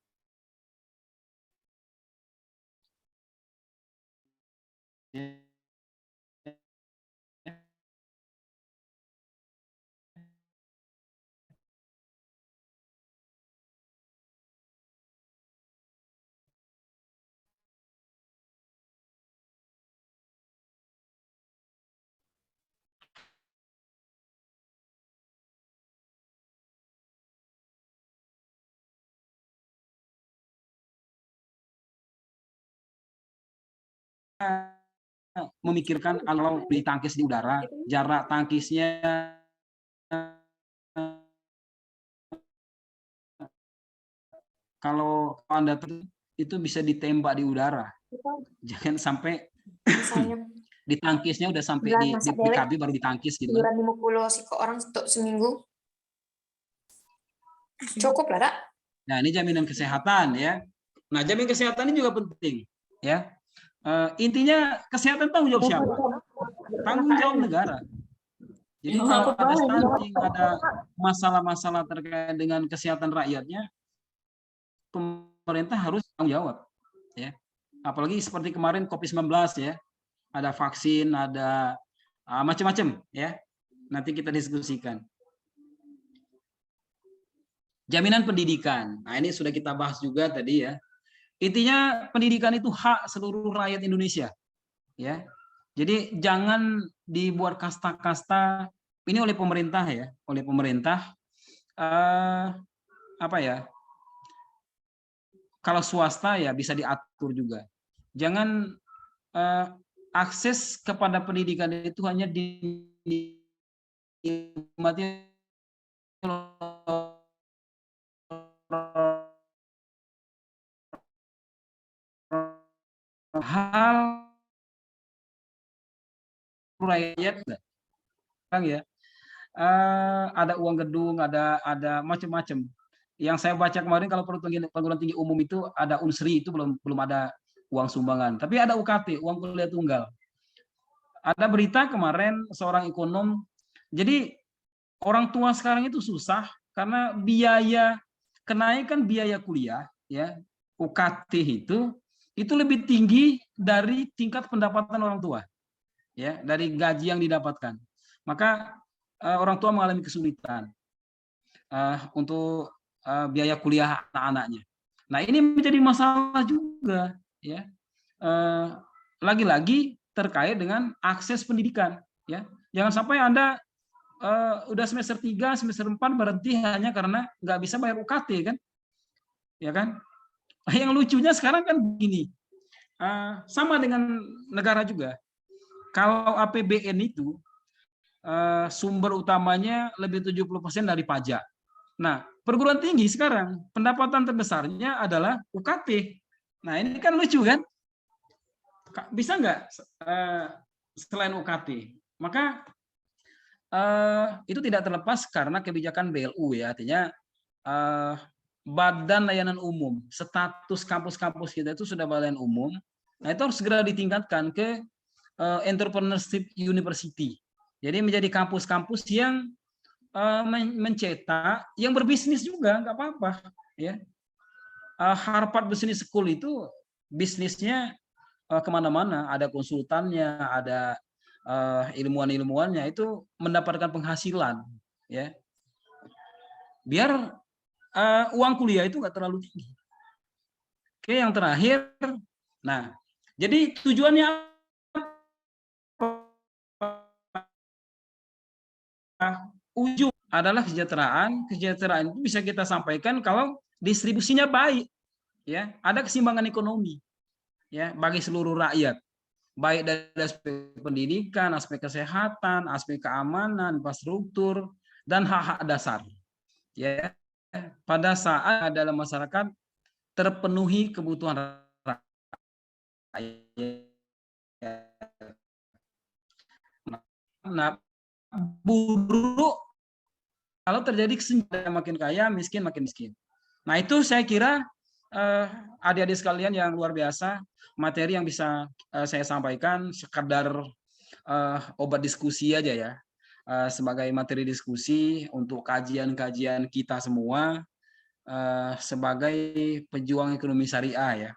memikirkan kalau ditangkis di udara, jarak tangkisnya kalau Anda itu bisa ditembak di udara. Jangan sampai ditangkisnya udah sampai di PKB baru ditangkis gitu. 50 sih ke orang untuk seminggu. Cukup lah, Kak. Nah, ini jaminan kesehatan ya. Nah, jaminan kesehatan ini juga penting ya. Intinya kesehatan tanggung jawab siapa? Tanggung jawab negara. Jadi kalau ada stunting, ada masalah-masalah terkait dengan kesehatan rakyatnya, pemerintah harus tanggung jawab. Ya. Apalagi seperti kemarin COVID-19 ya, ada vaksin, ada macam-macam ya. Nanti kita diskusikan. Jaminan pendidikan. Nah ini sudah kita bahas juga tadi ya. intinya pendidikan itu hak seluruh rakyat Indonesia, ya. Jadi jangan dibuat kasta-kasta ini oleh pemerintah ya, oleh pemerintah apa ya? Kalau swasta ya bisa diatur juga. Jangan akses kepada pendidikan itu hanya dinikmati hal rakyat ya. Ada uang gedung, ada macam-macam. Yang saya baca kemarin kalau perguruan tinggi umum itu ada unsri itu belum ada uang sumbangan, tapi ada UKT, uang kuliah tunggal. Ada berita kemarin seorang ekonom, jadi orang tua sekarang itu susah karena kenaikan biaya kuliah ya, UKT itu lebih tinggi dari tingkat pendapatan orang tua. Ya, dari gaji yang didapatkan. Maka orang tua mengalami kesulitan untuk biaya kuliah anak-anaknya. Nah, ini menjadi masalah juga ya. Lagi-lagi terkait dengan akses pendidikan ya. Jangan sampai Anda udah semester 3, semester 4 berhenti hanya karena nggak bisa bayar UKT kan. Ya kan? Yang lucunya sekarang kan begini. Sama dengan negara juga. Kalau APBN itu sumber utamanya lebih 70% dari pajak. Nah, perguruan tinggi sekarang pendapatan terbesarnya adalah UKT. Nah, ini kan lucu kan? Bisa nggak selain UKT? Maka itu tidak terlepas karena kebijakan BLU ya, artinya Badan Layanan Umum, status kampus-kampus kita itu sudah badan umum. Nah, itu harus segera ditingkatkan ke entrepreneurship university. Jadi menjadi kampus-kampus yang mencetak, yang berbisnis juga, nggak apa-apa. Ya. Harvard Business School itu bisnisnya kemana-mana, ada konsultannya, ada ilmuwan-ilmuwannya, itu mendapatkan penghasilan. Ya. Biar uang kuliah itu nggak terlalu tinggi. Oke, yang terakhir, nah, jadi tujuannya ujung adalah kesejahteraan. Kesejahteraan itu bisa kita sampaikan kalau distribusinya baik, ya, ada keseimbangan ekonomi, ya, bagi seluruh rakyat, baik dari aspek pendidikan, aspek kesehatan, aspek keamanan, infrastruktur, dan hak-hak dasar, ya. Pada saat dalam masyarakat terpenuhi kebutuhan rakyat. Nah, buruk kalau terjadi kesenjangan, makin kaya, miskin makin miskin. Nah, itu saya kira adik-adik sekalian yang luar biasa, materi yang bisa saya sampaikan sekedar obat diskusi aja ya, sebagai materi diskusi untuk kajian-kajian kita semua sebagai pejuang ekonomi syariah ya.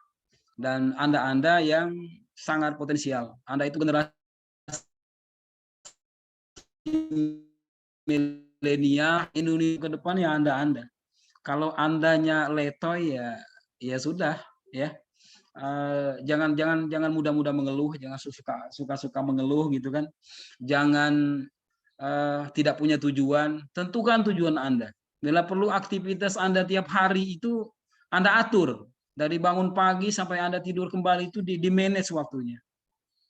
Dan Anda yang sangat potensial, Anda itu generasi milenial Indonesia ke depan ya Anda. Kalau Andanya letoy ya sudah ya. Jangan mudah-mudah mengeluh, jangan suka mengeluh gitu kan. Jangan tidak punya tujuan, tentukan tujuan Anda. Bila perlu aktivitas Anda tiap hari itu Anda atur. Dari bangun pagi sampai Anda tidur kembali itu di manage waktunya.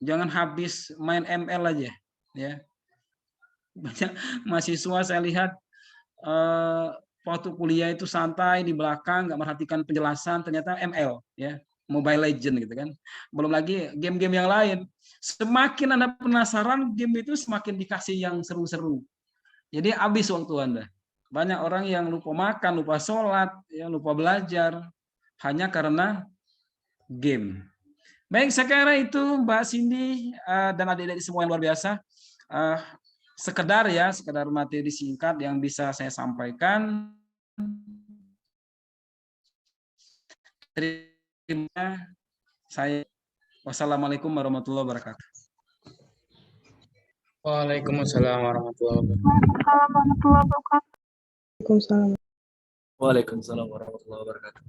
Jangan habis main ML aja ya. Banyak mahasiswa saya lihat waktu kuliah itu santai di belakang, nggak merhatikan penjelasan, ternyata ML ya, Mobile Legend gitu kan. Belum lagi game-game yang lain. Semakin Anda penasaran, game itu semakin dikasih yang seru-seru. Jadi habis waktu Anda. Banyak orang yang lupa makan, lupa sholat, ya, lupa belajar hanya karena game. Baik, saya kira itu Mbak Cindy dan adik-adik semua yang luar biasa. Sekedar materi singkat yang bisa saya sampaikan. Terima kasih. Wassalamualaikum warahmatullahi wabarakatuh. Waalaikumsalam warahmatullahi wabarakatuh. Waalaikumsalam. Waalaikumsalam warahmatullahi wabarakatuh.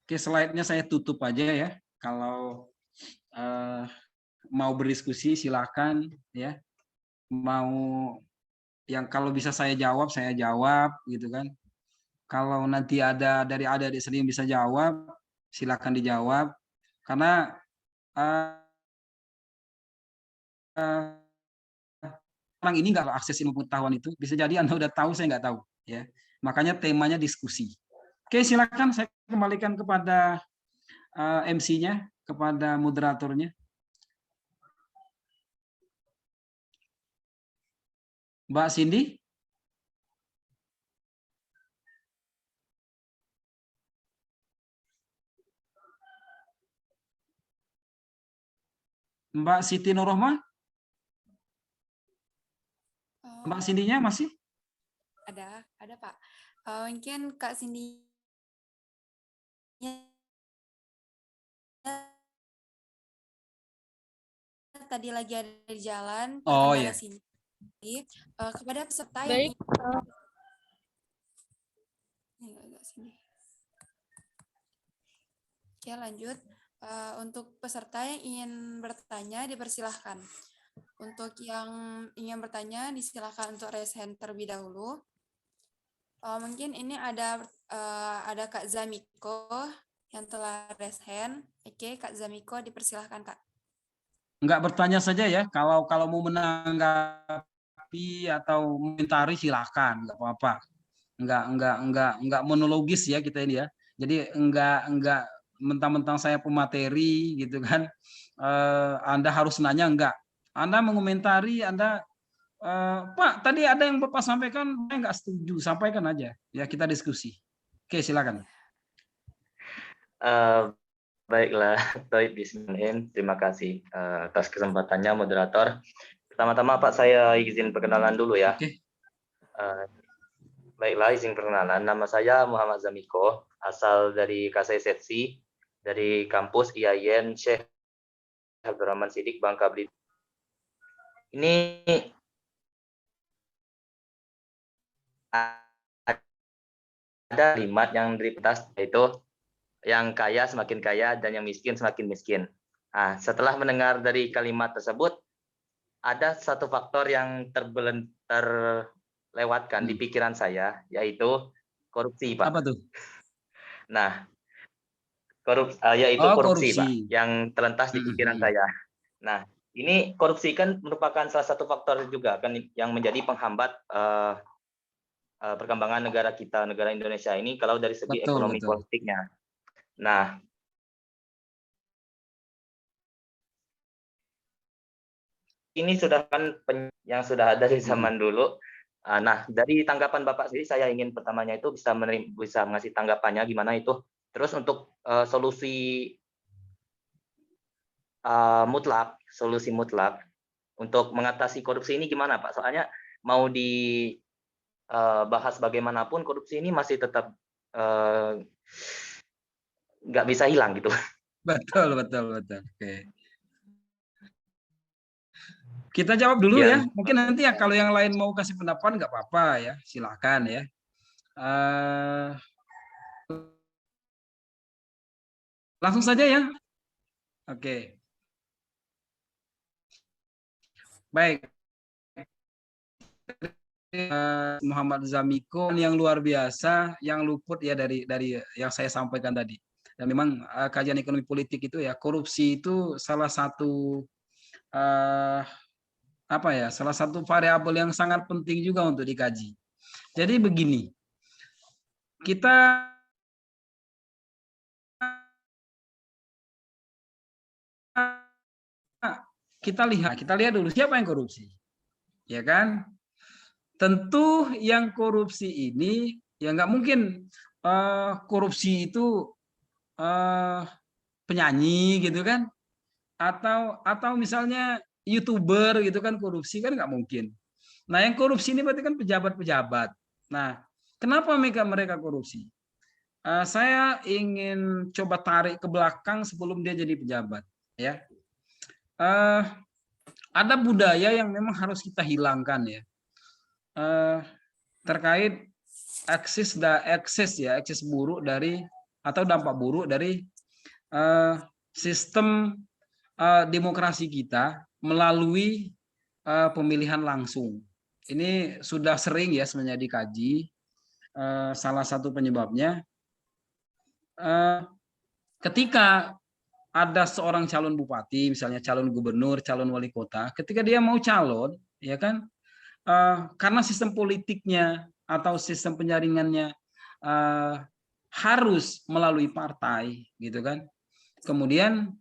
Oke, slide-nya saya tutup aja ya. Kalau mau berdiskusi silakan ya. Mau yang kalau bisa saya jawab gitu kan. Kalau nanti ada dari adik-adik sendiri yang bisa jawab, silakan dijawab. Karena orang ini nggak akses ilmu pengetahuan itu, bisa jadi Anda udah tahu, saya nggak tahu ya. Makanya temanya diskusi. Oke, silakan saya kembalikan kepada MC-nya, kepada moderatornya. Mbak Cindy? Mbak Siti Nurrohmah? Mbak Cindy-nya masih? Ada Pak. Mungkin Kak Cindy tadi lagi ada di jalan, Oh terkendala ya. sini. Kepada peserta Baik. Oke, lanjut. Untuk peserta yang ingin bertanya, dipersilahkan. Untuk yang ingin bertanya, disilahkan untuk raise hand terlebih dahulu. Mungkin ini ada Kak Zamiko yang telah raise hand. Oke, Kak Zamiko, dipersilahkan, Kak. Enggak, bertanya saja ya. Kalau mau menanggapi atau komentari silakan, enggak apa-apa. Enggak monologis ya kita ini ya. Jadi enggak mentang-mentang saya pemateri gitu kan. Anda harus nanya, enggak. Anda mengomentari, Anda Pak, tadi ada yang Bapak sampaikan, saya enggak setuju, sampaikan aja. Ya, kita diskusi. Oke, silakan. Baiklah, Toib Bismillahirrahmanirrahim. Terima kasih atas kesempatannya, moderator. Pertama-tama Pak, saya izin perkenalan dulu ya. Oke. Baiklah, izin perkenalan. Nama saya Muhammad Zamiko, asal dari KSSFC, dari kampus IAIN Syekh Abdurrahman Siddiq, Bangka Belitung. Ini ada kalimat yang dari atas, yaitu yang kaya semakin kaya dan yang miskin semakin miskin. Nah, setelah mendengar dari kalimat tersebut, ada satu faktor yang terlewatkan di pikiran saya, yaitu korupsi, Pak. Apa tuh? Nah, yaitu korupsi, Pak, yang terlintas di pikiran saya. Nah, ini korupsi kan merupakan salah satu faktor juga kan yang menjadi penghambat perkembangan negara kita, negara Indonesia ini kalau dari segi ekonomi politiknya. Nah, ini sudah kan yang sudah ada di zaman dulu. Nah, dari tanggapan Bapak sendiri, saya ingin pertamanya itu bisa ngasih tanggapannya gimana itu. Terus untuk solusi mutlak untuk mengatasi korupsi ini gimana, Pak? Soalnya mau dibahas bagaimanapun korupsi ini masih tetap nggak bisa hilang gitu. Betul. Oke. Kita jawab dulu ya. Mungkin nanti ya kalau yang lain mau kasih pendapat nggak apa-apa ya, silakan ya. Langsung saja ya. Oke. Baik. Muhammad Zamiko yang luar biasa, yang luput ya dari yang saya sampaikan tadi. Dan memang kajian ekonomi politik itu ya, korupsi itu salah satu salah satu variabel yang sangat penting juga untuk dikaji. Jadi begini, kita lihat dulu siapa yang korupsi, ya kan? Tentu yang korupsi ini ya nggak mungkin korupsi itu penyanyi gitu kan, atau misalnya YouTuber gitu kan, korupsi kan nggak mungkin. Nah, yang korupsi ini berarti kan pejabat-pejabat. Nah, kenapa mereka korupsi? Saya ingin coba tarik ke belakang sebelum dia jadi pejabat, ya. Ada budaya yang memang harus kita hilangkan ya, terkait eksis buruk dari atau dampak buruk dari sistem demokrasi kita melalui pemilihan langsung. Ini sudah sering ya sebenarnya dikaji. Salah satu penyebabnya ketika ada seorang calon bupati, misalnya calon gubernur, calon wali kota, ketika dia mau calon, ya kan, karena sistem politiknya atau sistem penjaringannya harus melalui partai, gitu kan. Kemudian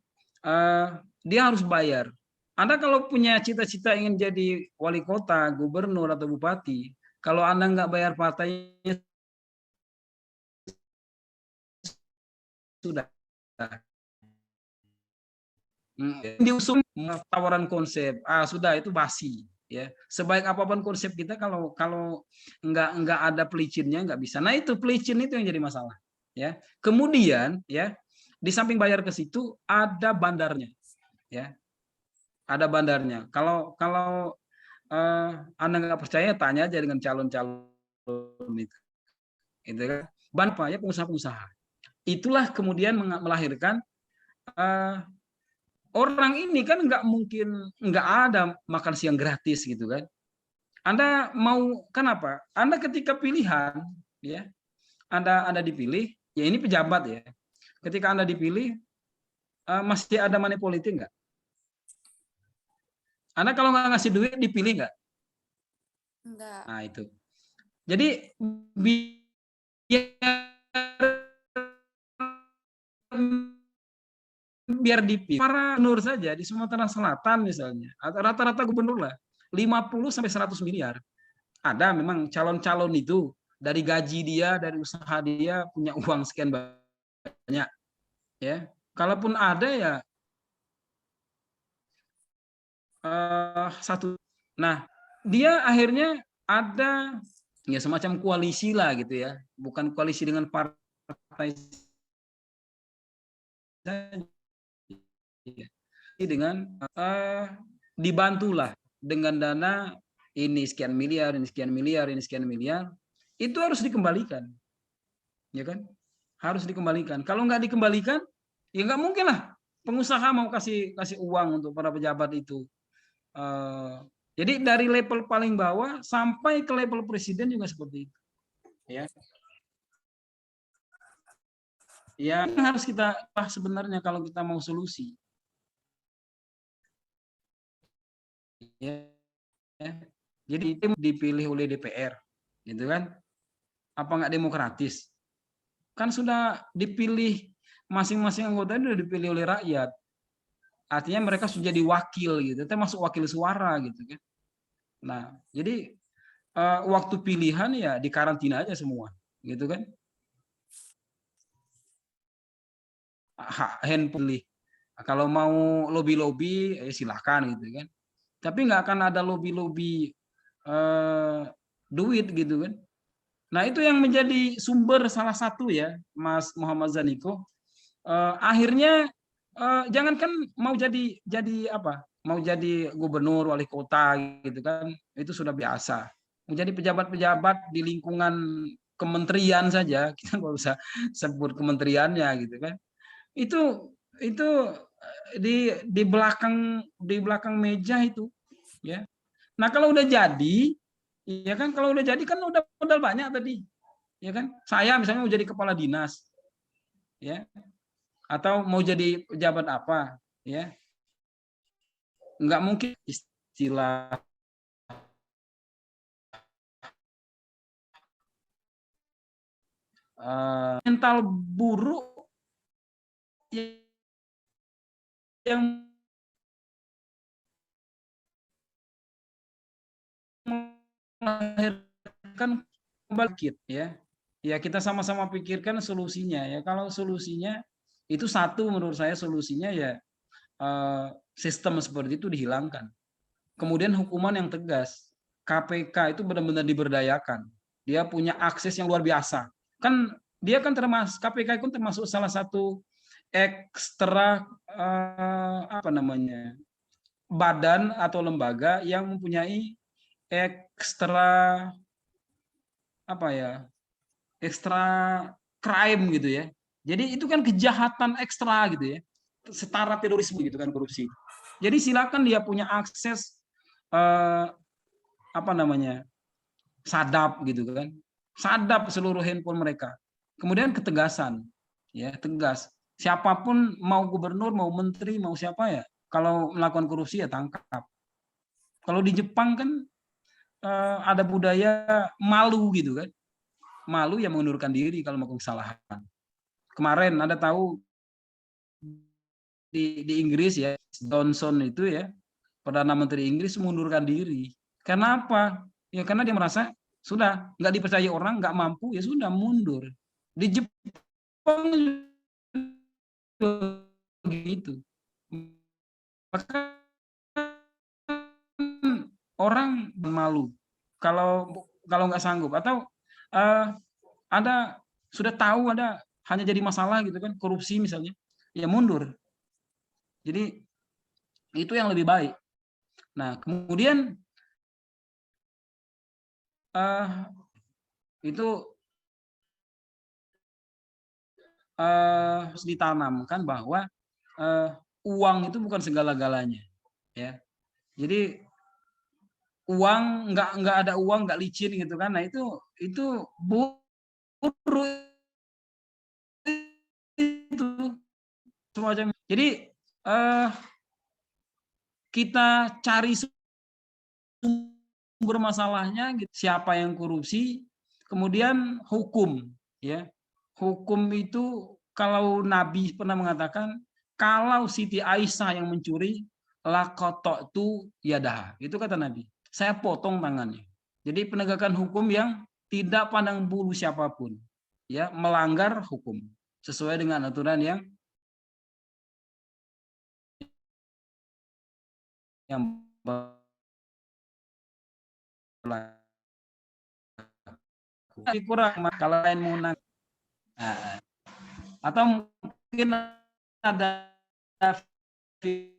dia harus bayar. Anda kalau punya cita-cita ingin jadi wali kota, gubernur atau bupati, kalau Anda nggak bayar partainya sudah. Diusung tawaran konsep, sudah itu basi. Ya, sebaik apapun konsep kita kalau nggak ada pelicinnya nggak bisa. Nah itu pelicin itu yang jadi masalah. Ya, kemudian ya di samping bayar ke situ ada bandarnya. Ya, ada bandarnya. Kalau Anda nggak percaya, tanya aja dengan calon-calon itu. Itu kan ban apa ya, pengusaha-pengusaha. Itulah kemudian melahirkan orang ini kan nggak mungkin nggak ada makan siang gratis gitu kan. Anda mau kenapa? Anda ketika pilihan ya, Anda dipilih, ya ini pejabat ya. Ketika Anda dipilih, masih ada money politik nggak? Anda kalau nggak ngasih duit dipilih nggak? Enggak. Nah itu. Jadi biar dipilih para gubernur saja di Sumatera Selatan misalnya, rata-rata gubernur lah 50 sampai 100 miliar. Ada memang calon-calon itu dari gaji dia, dari usaha dia punya uang sekian banyak. Ya, kalaupun ada ya satu. Nah, dia akhirnya ada ya semacam koalisi lah gitu ya, bukan koalisi dengan partai dengan dibantulah dengan dana ini sekian miliar, ini sekian miliar, ini sekian miliar, itu harus dikembalikan, ya kan? Harus dikembalikan. Kalau nggak dikembalikan, ya nggak mungkin lah pengusaha mau kasih uang untuk para pejabat itu. Jadi dari level paling bawah sampai ke level presiden juga seperti itu. Ya. Ya harus kita sebenarnya kalau kita mau solusi. Ya. Jadi itu dipilih oleh DPR, gitu kan? Apa nggak demokratis? Kan sudah dipilih masing-masing anggota itu sudah dipilih oleh rakyat. Artinya mereka sudah jadi wakil gitu, termasuk wakil suara gitu kan. Nah, jadi waktu pilihan ya dikarantina aja semua, gitu kan? Handphone pilih. Kalau mau lobby-lobby silahkan gitu kan. Tapi nggak akan ada lobby-lobby duit gitu kan. Nah itu yang menjadi sumber salah satu ya, Mas Muhammad Zaniko. Akhirnya jangankan mau jadi apa, mau jadi gubernur, wali kota gitu kan, itu sudah biasa. Menjadi pejabat-pejabat di lingkungan kementerian saja, kita nggak usah sebut kementeriannya gitu kan. Itu di belakang meja itu, ya. Nah kalau udah jadi, ya kan, kalau udah jadi kan udah modal banyak tadi, ya kan. Saya misalnya mau jadi kepala dinas, ya. Atau mau jadi pejabat apa, ya, nggak mungkin istilah mental buruk yang melahirkan bangkit ya. Ya kita sama-sama pikirkan solusinya ya. Kalau solusinya itu satu, menurut saya solusinya ya sistem seperti itu dihilangkan. Kemudian hukuman yang tegas. KPK itu benar-benar diberdayakan. Dia punya akses yang luar biasa. Kan dia kan termasuk, KPK itu termasuk salah satu ekstra apa namanya, badan atau lembaga yang mempunyai ekstra apa ya, ekstra crime gitu ya. Jadi itu kan kejahatan ekstra gitu ya, setara terorisme gitu kan korupsi. Jadi silakan dia punya akses apa namanya, sadap gitu kan, sadap seluruh handphone mereka. Kemudian ketegasan, ya tegas. Siapapun mau gubernur, mau menteri, mau siapa ya, kalau melakukan korupsi ya tangkap. Kalau di Jepang kan ada budaya malu gitu kan, malu yang mengundurkan diri kalau melakukan kesalahan. Kemarin Anda tahu di Inggris ya, Johnson itu ya, Perdana Menteri Inggris mengundurkan diri. Karena apa? Ya karena dia merasa sudah nggak dipercaya orang, nggak mampu, ya sudah mundur. Di Jepang gitu. Maka orang malu kalau nggak sanggup, atau Anda sudah tahu ada hanya jadi masalah gitu kan, korupsi misalnya, ya mundur. Jadi itu yang lebih baik. Nah, kemudian itu harus ditanamkan bahwa uang itu bukan segala-galanya, ya. Jadi uang nggak ada uang nggak licin gitu kan, nah itu buruk itu semacam. Jadi kita cari sumber masalahnya gitu. Siapa yang korupsi, kemudian hukum, ya. Hukum itu kalau Nabi pernah mengatakan kalau Siti Aisyah yang mencuri laqata'tu yadaha, itu kata Nabi, saya potong tangannya. Jadi penegakan hukum yang tidak pandang bulu siapapun, ya, melanggar hukum sesuai dengan aturan yang kurang kalau lain menang. Nah, atau mungkin ada feedback,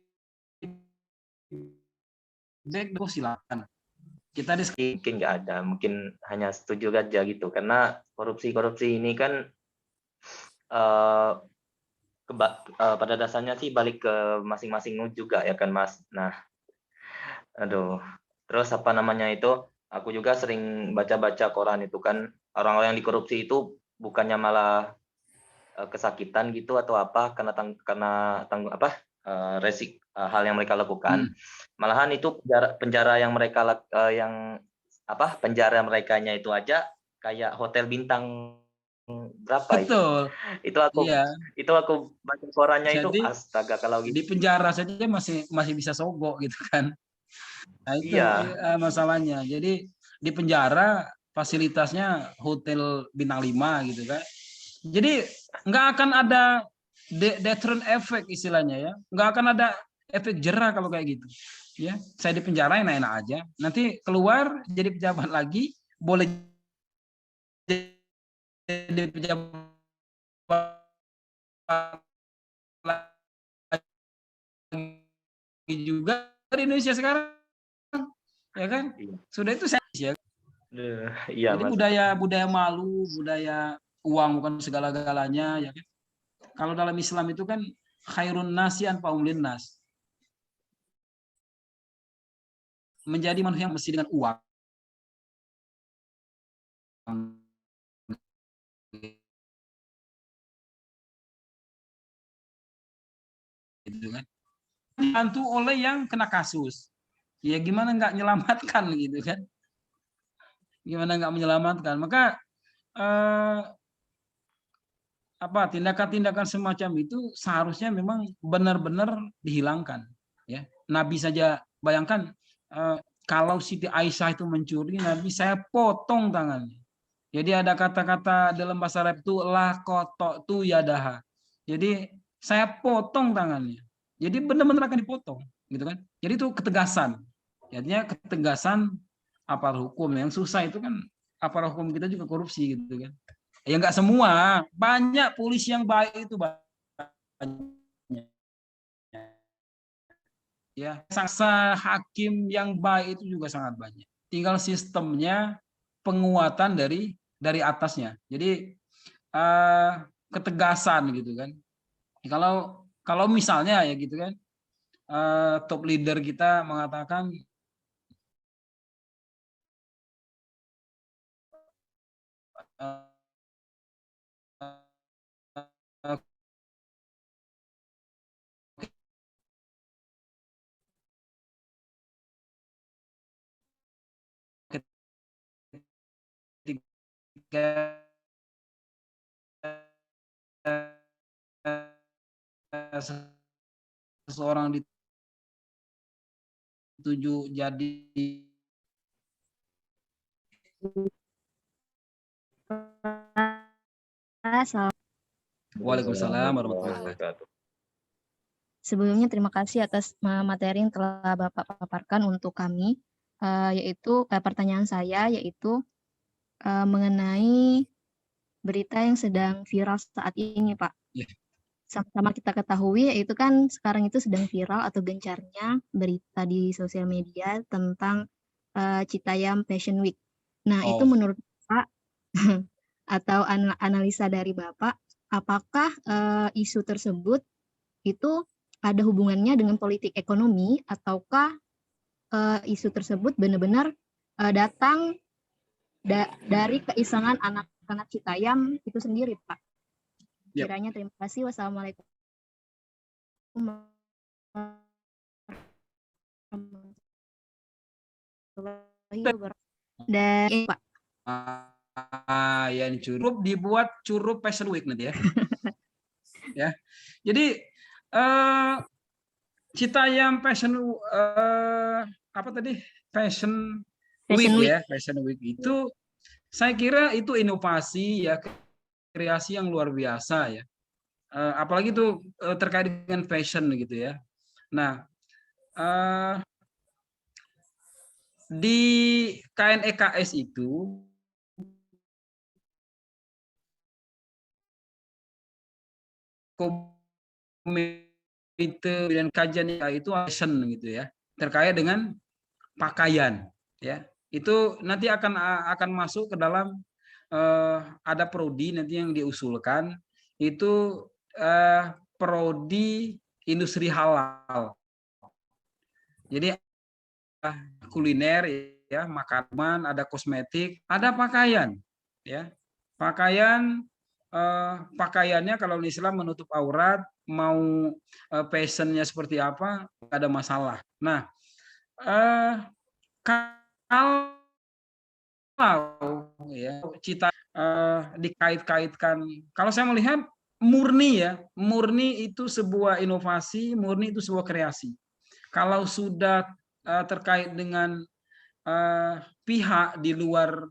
silakan. Kita mungkin nggak ada, mungkin hanya setuju aja gitu, karena korupsi ini kan pada dasarnya sih balik ke masing-masing juga ya kan Mas. Nah, aduh, terus apa namanya itu, aku juga sering baca-baca koran itu kan, orang-orang yang dikorupsi itu bukannya malah kesakitan gitu atau apa karena hal yang mereka lakukan, malahan itu penjara yang mereka penjara merekanya itu aja kayak hotel bintang berapa. Betul. Itu aku baca korannya. Jadi, itu astaga, kalau gitu di penjara saja masih bisa sogok gitu kan. Nah itu masalahnya. Jadi di penjara fasilitasnya hotel bintang 5 gitu kan. Jadi nggak akan ada deterrent effect istilahnya ya, nggak akan ada efek jerah kalau kayak gitu ya. Saya di penjara enak-enak aja, nanti keluar jadi pejabat lagi, boleh jadi pejabat lagi juga di Indonesia sekarang ya kan. Sudah itu saya ya. Jadi budaya malu, budaya uang bukan segala-galanya ya kan. Kalau dalam Islam itu kan khairun nasi anfa'uhum linnas. Menjadi manusia yang mesti dengan uang. Gitu kan. Dibantu oleh yang kena kasus. Ya gimana nggak menyelamatkan gitu kan. Gimana nggak menyelamatkan. Maka tindakan-tindakan semacam itu seharusnya memang benar-benar dihilangkan ya. Nabi saja bayangkan kalau Siti Aisyah itu mencuri, Nabi saya potong tangannya. Jadi ada kata-kata dalam bahasa Arab itu laqata'tu yadaha. Jadi saya potong tangannya. Jadi benar-benar akan dipotong gitu kan. Jadi itu ketegasan. Artinya ketegasan aparat hukum. Yang susah itu kan aparat hukum kita juga korupsi gitu kan. Ya nggak semua, banyak polisi yang baik itu banyak. Ya, jaksa hakim yang baik itu juga sangat banyak. Tinggal sistemnya penguatan dari atasnya. Jadi ketegasan gitu kan. Kalau misalnya ya gitu kan, top leader kita mengatakan ketika seseorang dituju jadi Waalaikumsalam warahmatullahi wabarakatuh. Sebelumnya terima kasih atas materi yang telah Bapak paparkan untuk kami, yaitu pertanyaan saya yaitu mengenai berita yang sedang viral saat ini, Pak. Ya. Sama-sama kita ketahui, yaitu kan sekarang itu sedang viral atau gencarnya berita di sosial media tentang Citayam Fashion Week. Nah, itu menurut Pak atau analisa dari Bapak, apakah isu tersebut itu ada hubungannya dengan politik ekonomi ataukah isu tersebut benar-benar datang dari keisengan anak-anak Citayam itu sendiri, Pak? Yep. Kiranya terima kasih. Wassalamualaikum warahmatullahi wabarakatuh. Dan Pak. Ya ini curup dibuat curup Fashion Week nanti ya. Ya. Jadi Citayam Fashion apa tadi? Fashion Week ya, Fashion Week itu saya kira itu inovasi ya, kreasi yang luar biasa ya. Apalagi itu terkait dengan fashion gitu ya. Nah, di KNEKS itu komite dan kajian itu fashion gitu ya, terkait dengan pakaian ya. Itu nanti akan masuk ke dalam ada prodi nanti yang diusulkan itu prodi industri halal. Jadi kuliner ya, makanan, ada kosmetik, ada pakaian ya. Pakaiannya kalau di Islam menutup aurat, mau fashionnya seperti apa, nggak ada masalah. Nah, kalau ya cita dikait-kaitkan, kalau saya melihat murni itu sebuah inovasi, murni itu sebuah kreasi. Kalau sudah terkait dengan pihak di luar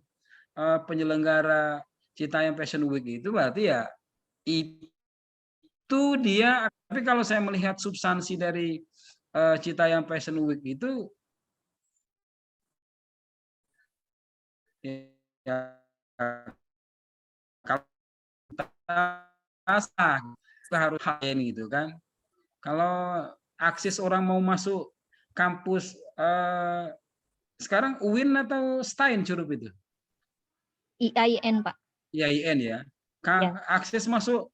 penyelenggara Citayam Fashion Week itu berarti ya itu dia. Tapi kalau saya melihat substansi dari Citayam Fashion Week itu ya, kalau kita harus hal gitu kan. Kalau akses orang mau masuk kampus sekarang UIN atau STAIN Curup itu? IAIN, Pak. IAIN ya. Akses masuk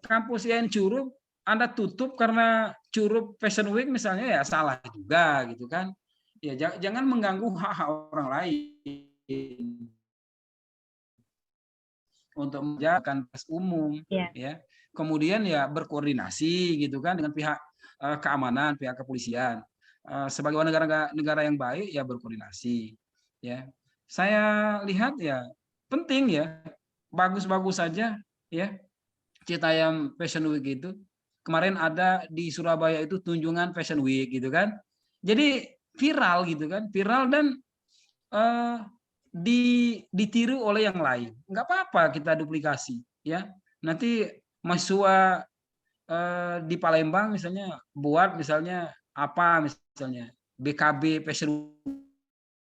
kampus IAIN Curup Anda tutup karena Curup Fashion Week misalnya, ya salah juga gitu kan. Ya jangan mengganggu hak-hak orang lain untuk menjalankan tes umum ya. Kemudian ya berkoordinasi gitu kan dengan pihak keamanan, pihak kepolisian. Sebagai negara yang baik ya berkoordinasi ya. Saya lihat ya penting ya, bagus-bagus saja ya Citayam Fashion Week itu. Kemarin ada di Surabaya itu Tunjungan Fashion Week gitu kan. Jadi viral gitu kan, viral dan ditiru oleh yang lain. Nggak apa-apa kita duplikasi ya. Nanti mahasiswa di Palembang misalnya buat misalnya apa, misalnya BKB Fashion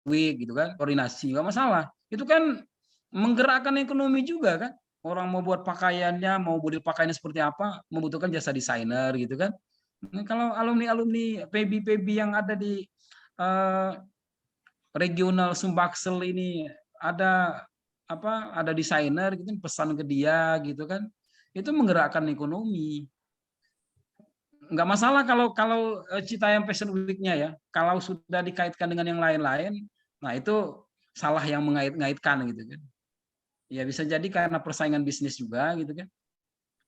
Week gitu kan, koordinasi nggak masalah. Itu kan menggerakkan ekonomi juga kan. Orang mau buat pakaiannya, mau model pakaiannya seperti apa, membutuhkan jasa desainer gitu kan. Nah, kalau alumni PB yang ada di regional Sumbaksel ini ada ada desainer gitu pesan ke dia gitu kan. Itu menggerakkan ekonomi. Nggak masalah kalau Citayam Fashion Week-nya ya. Kalau sudah dikaitkan dengan yang lain-lain, nah itu salah yang mengait-ngaitkan gitu kan. Ya bisa jadi karena persaingan bisnis juga gitu kan.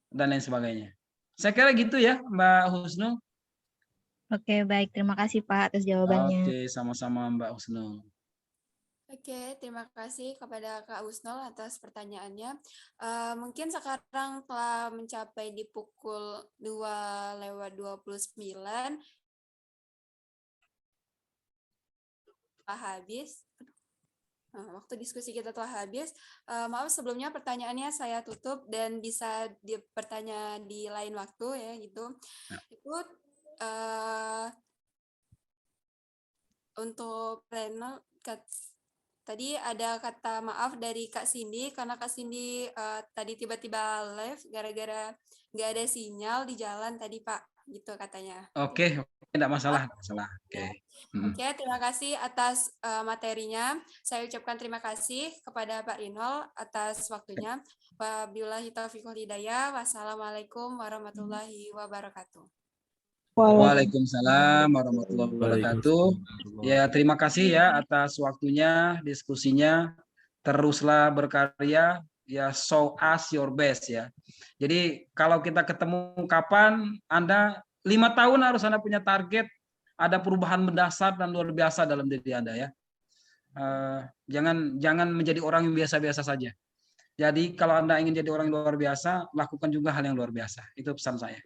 Dan lain sebagainya. Saya kira gitu ya, Mbak Husnul. Oke, baik. Terima kasih Pak atas jawabannya. Oke, sama-sama Mbak Husnul. Oke, terima kasih kepada Kak Husnul atas pertanyaannya. Mungkin sekarang telah mencapai di pukul 2:29, telah habis. Waktu diskusi kita telah habis. Maaf sebelumnya pertanyaannya saya tutup dan bisa bertanya di lain waktu ya gitu. Itu untuk Reno, tadi ada kata maaf dari Kak Cindy karena Kak Cindy tadi tiba-tiba live gara-gara nggak ada sinyal di jalan tadi Pak, gitu katanya. Oke, tidak masalah. Oke. Oke, terima kasih atas materinya. Saya ucapkan terima kasih kepada Pak Rinol atas waktunya. Wabillahi taufiq wal hidayah. Wassalamualaikum warahmatullahi wabarakatuh. Waalaikumsalam warahmatullahi wabarakatuh. Ya, terima kasih ya atas waktunya, diskusinya. Teruslah berkarya, ya show us your best ya. Jadi kalau kita ketemu kapan, Anda 5 tahun harus Anda punya target, ada perubahan mendasar dan luar biasa dalam diri Anda ya. Jangan menjadi orang yang biasa-biasa saja. Jadi kalau Anda ingin jadi orang yang luar biasa, lakukan juga hal yang luar biasa. Itu pesan saya.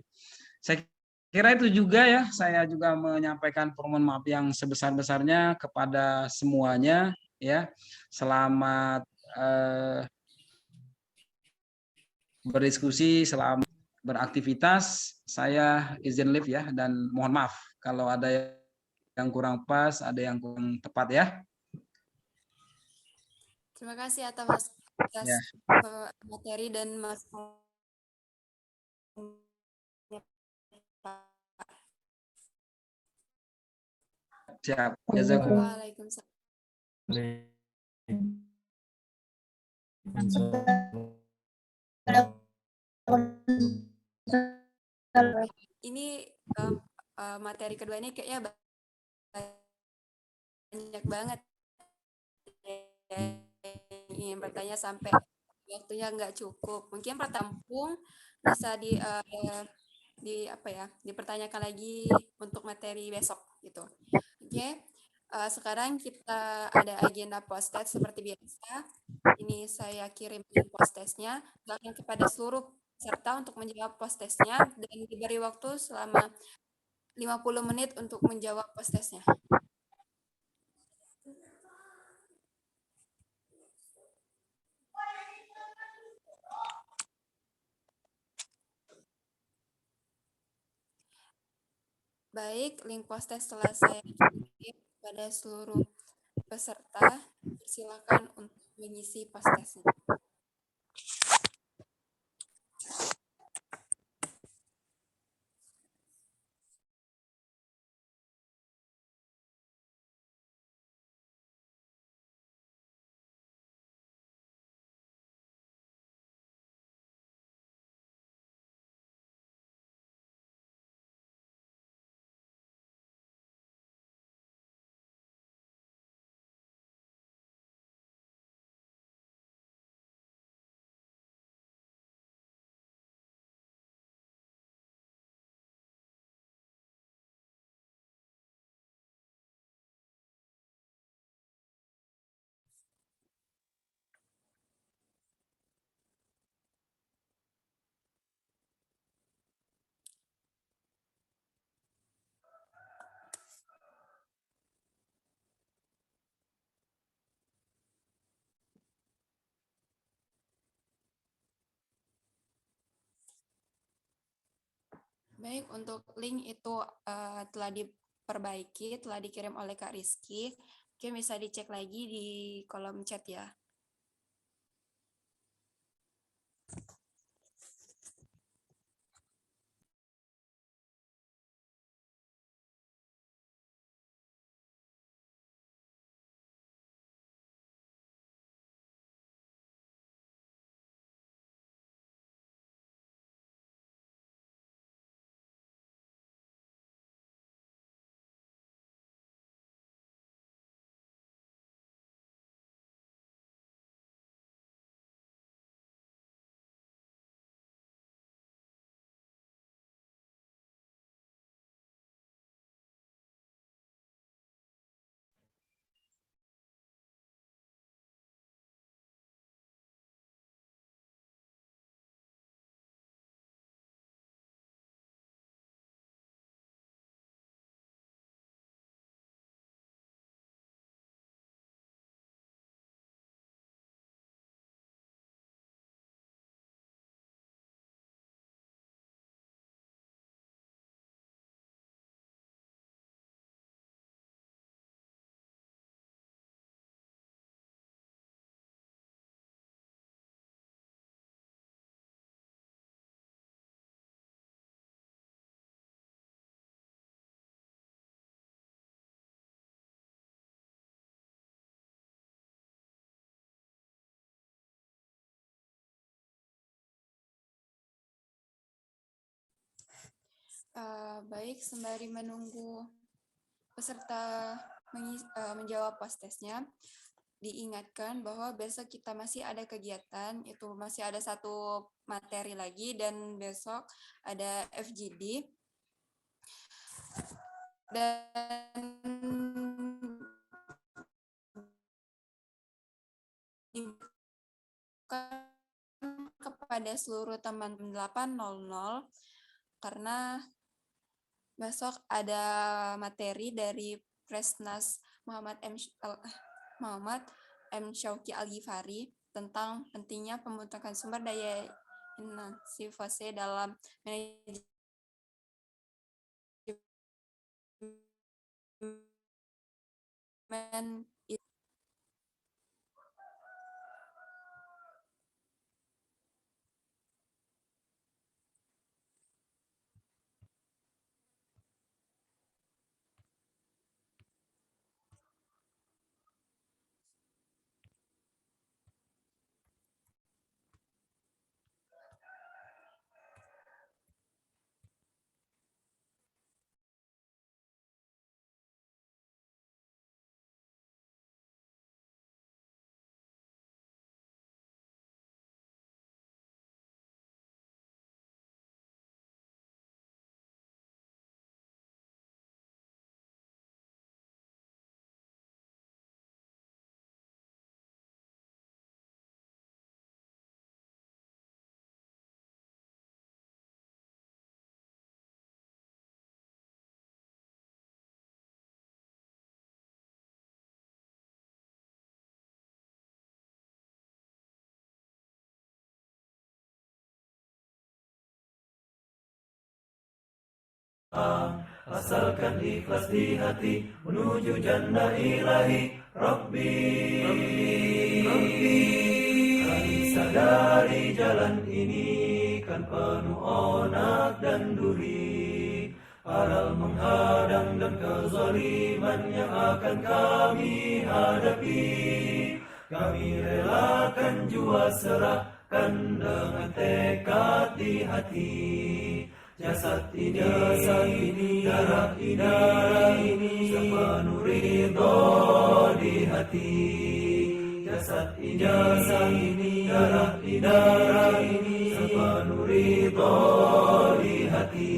Saya kira itu juga ya, saya juga menyampaikan permohonan maaf yang sebesar-besarnya kepada semuanya ya. Selamat berdiskusi, selamat beraktivitas. Saya izin live ya dan mohon maaf kalau ada yang kurang pas, ada yang kurang tepat ya. Terima kasih atas Ya. materi dan mas. Siap. Jazakumullah. Waalaikumsalam. Ini materi kedua ini kayaknya banyak banget yang ingin bertanya sampai waktunya nggak cukup. Mungkin pertampung bisa dipertanyakan lagi untuk materi besok gitu. Oke. Sekarang kita ada agenda post-test seperti biasa. Ini saya kirim post-testnya bahkan kepada seluruh peserta untuk menjawab post-testnya dan diberi waktu selama 50 menit untuk menjawab post-testnya. Baik, link post-test telah saya kirim pada seluruh peserta. Silakan untuk mengisi post-testnya. Baik, untuk link itu telah diperbaiki, telah dikirim oleh Kak Rizky. Mungkin bisa dicek lagi di kolom chat ya. Baik, sembari menunggu peserta menjawab pos-tesnya, diingatkan bahwa besok kita masih ada kegiatan, itu masih ada satu materi lagi, dan besok ada FGD. Dan kepada seluruh teman 8.00 karena besok ada materi dari Presnas Muhammad M. Syauqi Al-Ghifari tentang pentingnya pembentukan sumber daya inovasi dalam manajemen. Asalkan ikhlas di hati menuju jannah ilahi Rabbi, kami sadari jalan ini kan penuh onak dan duri, aral menghadang dan kezaliman yang akan kami hadapi. Kami relakan jiwa serahkan dengan tekad di hati. Jasad ini, darah ini, sepenuh ridho di hati. Jasad ini, darah ini, sepenuh ridho di hati.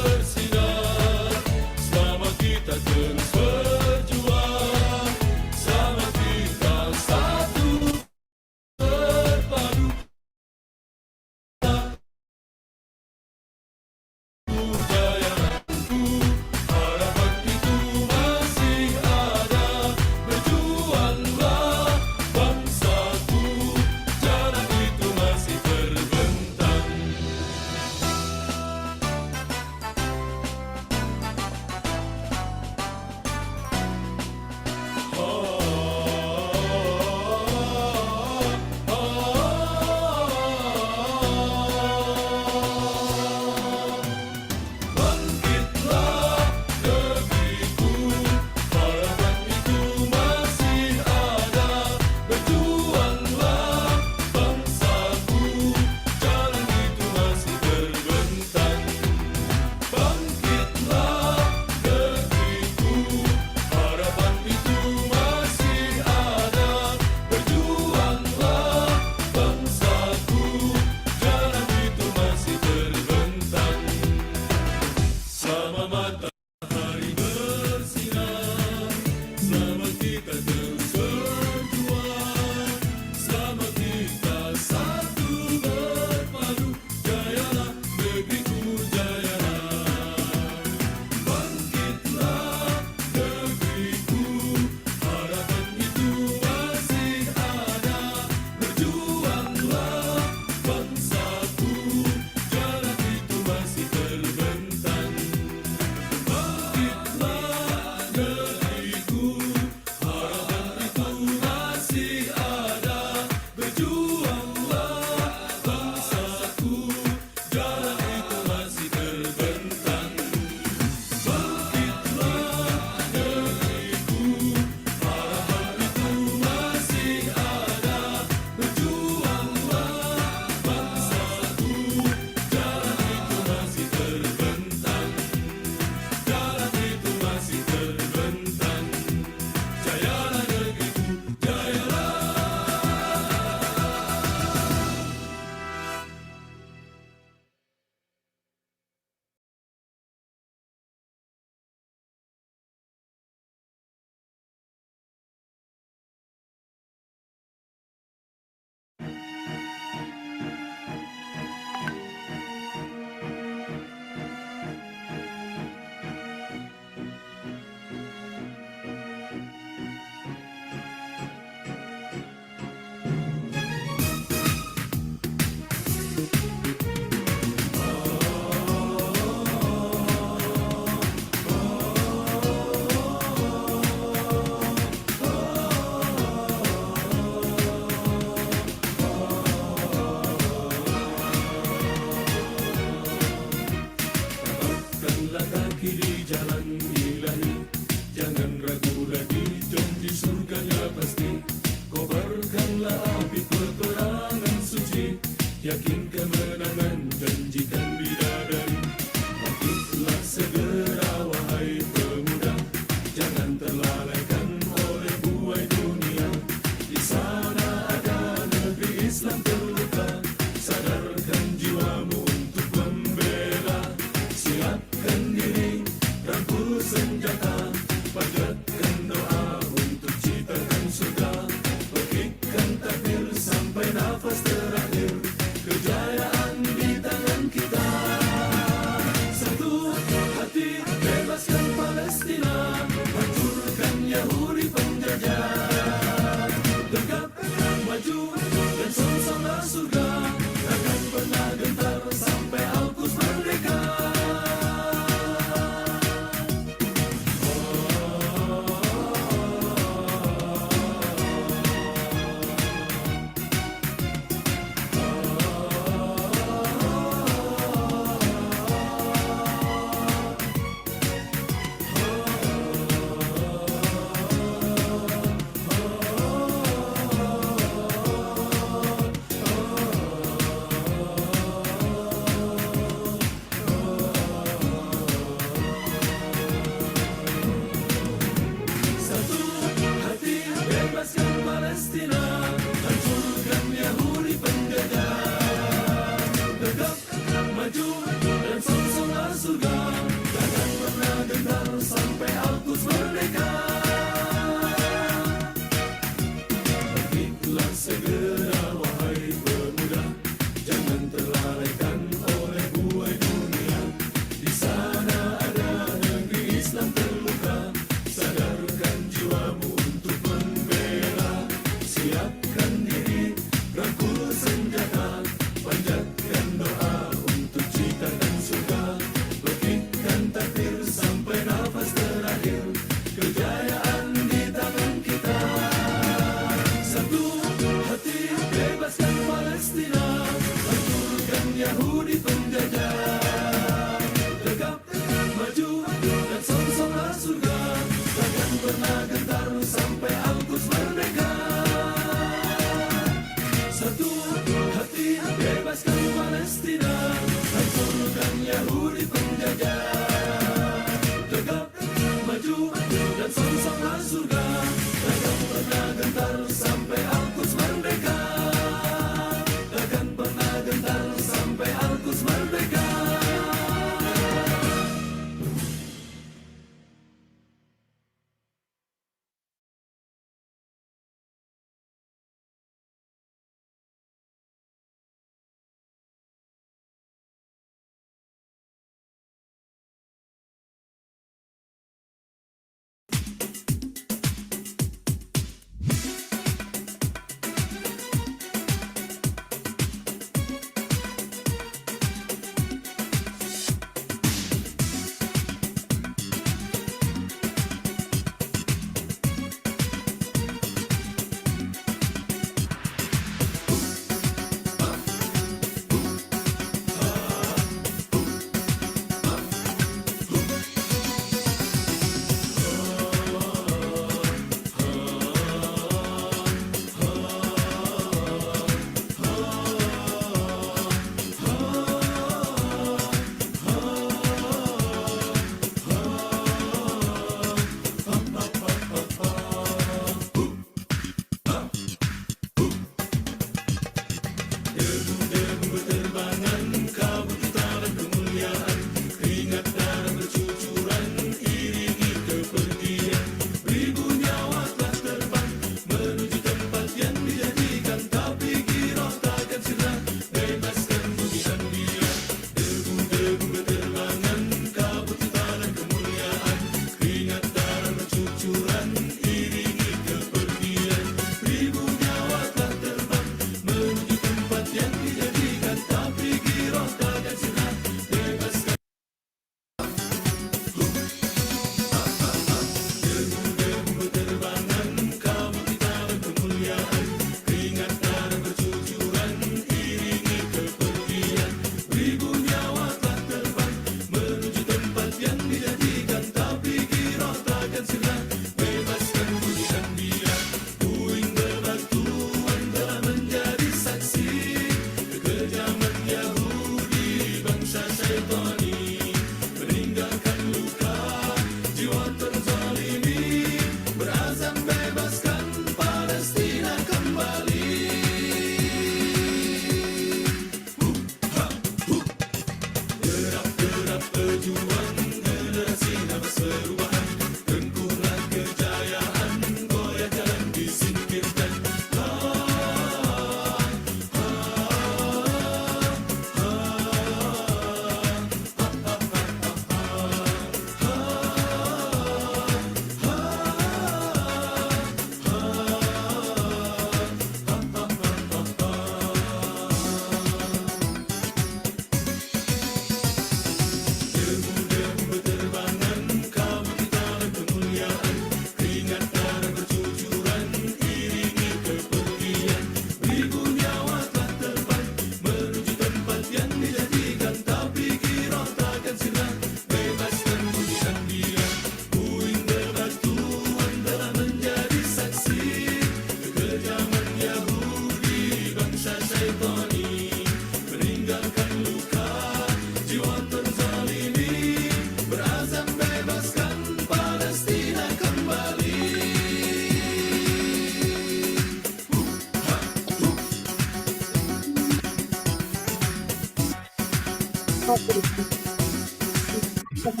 Tinggal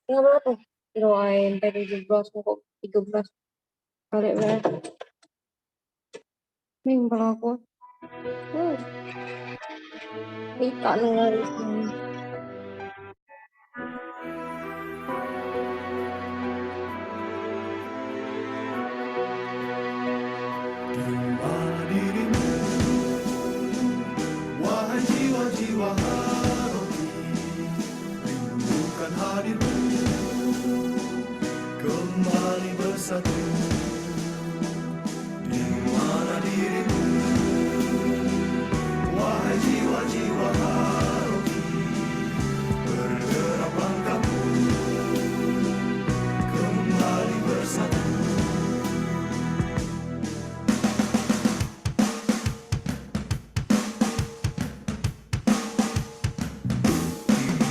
berapa? Kirain tadi 17 kok 13 kali lah. Nih berlaku. Kita nulis. Di mana dirimu, wahai jiwa-jiwa haroki, rindukan hadirmu, kembali bersatu. Di mana dirimu, wahai jiwa-jiwa haroki, bergerak langkahmu, kembali bersatu.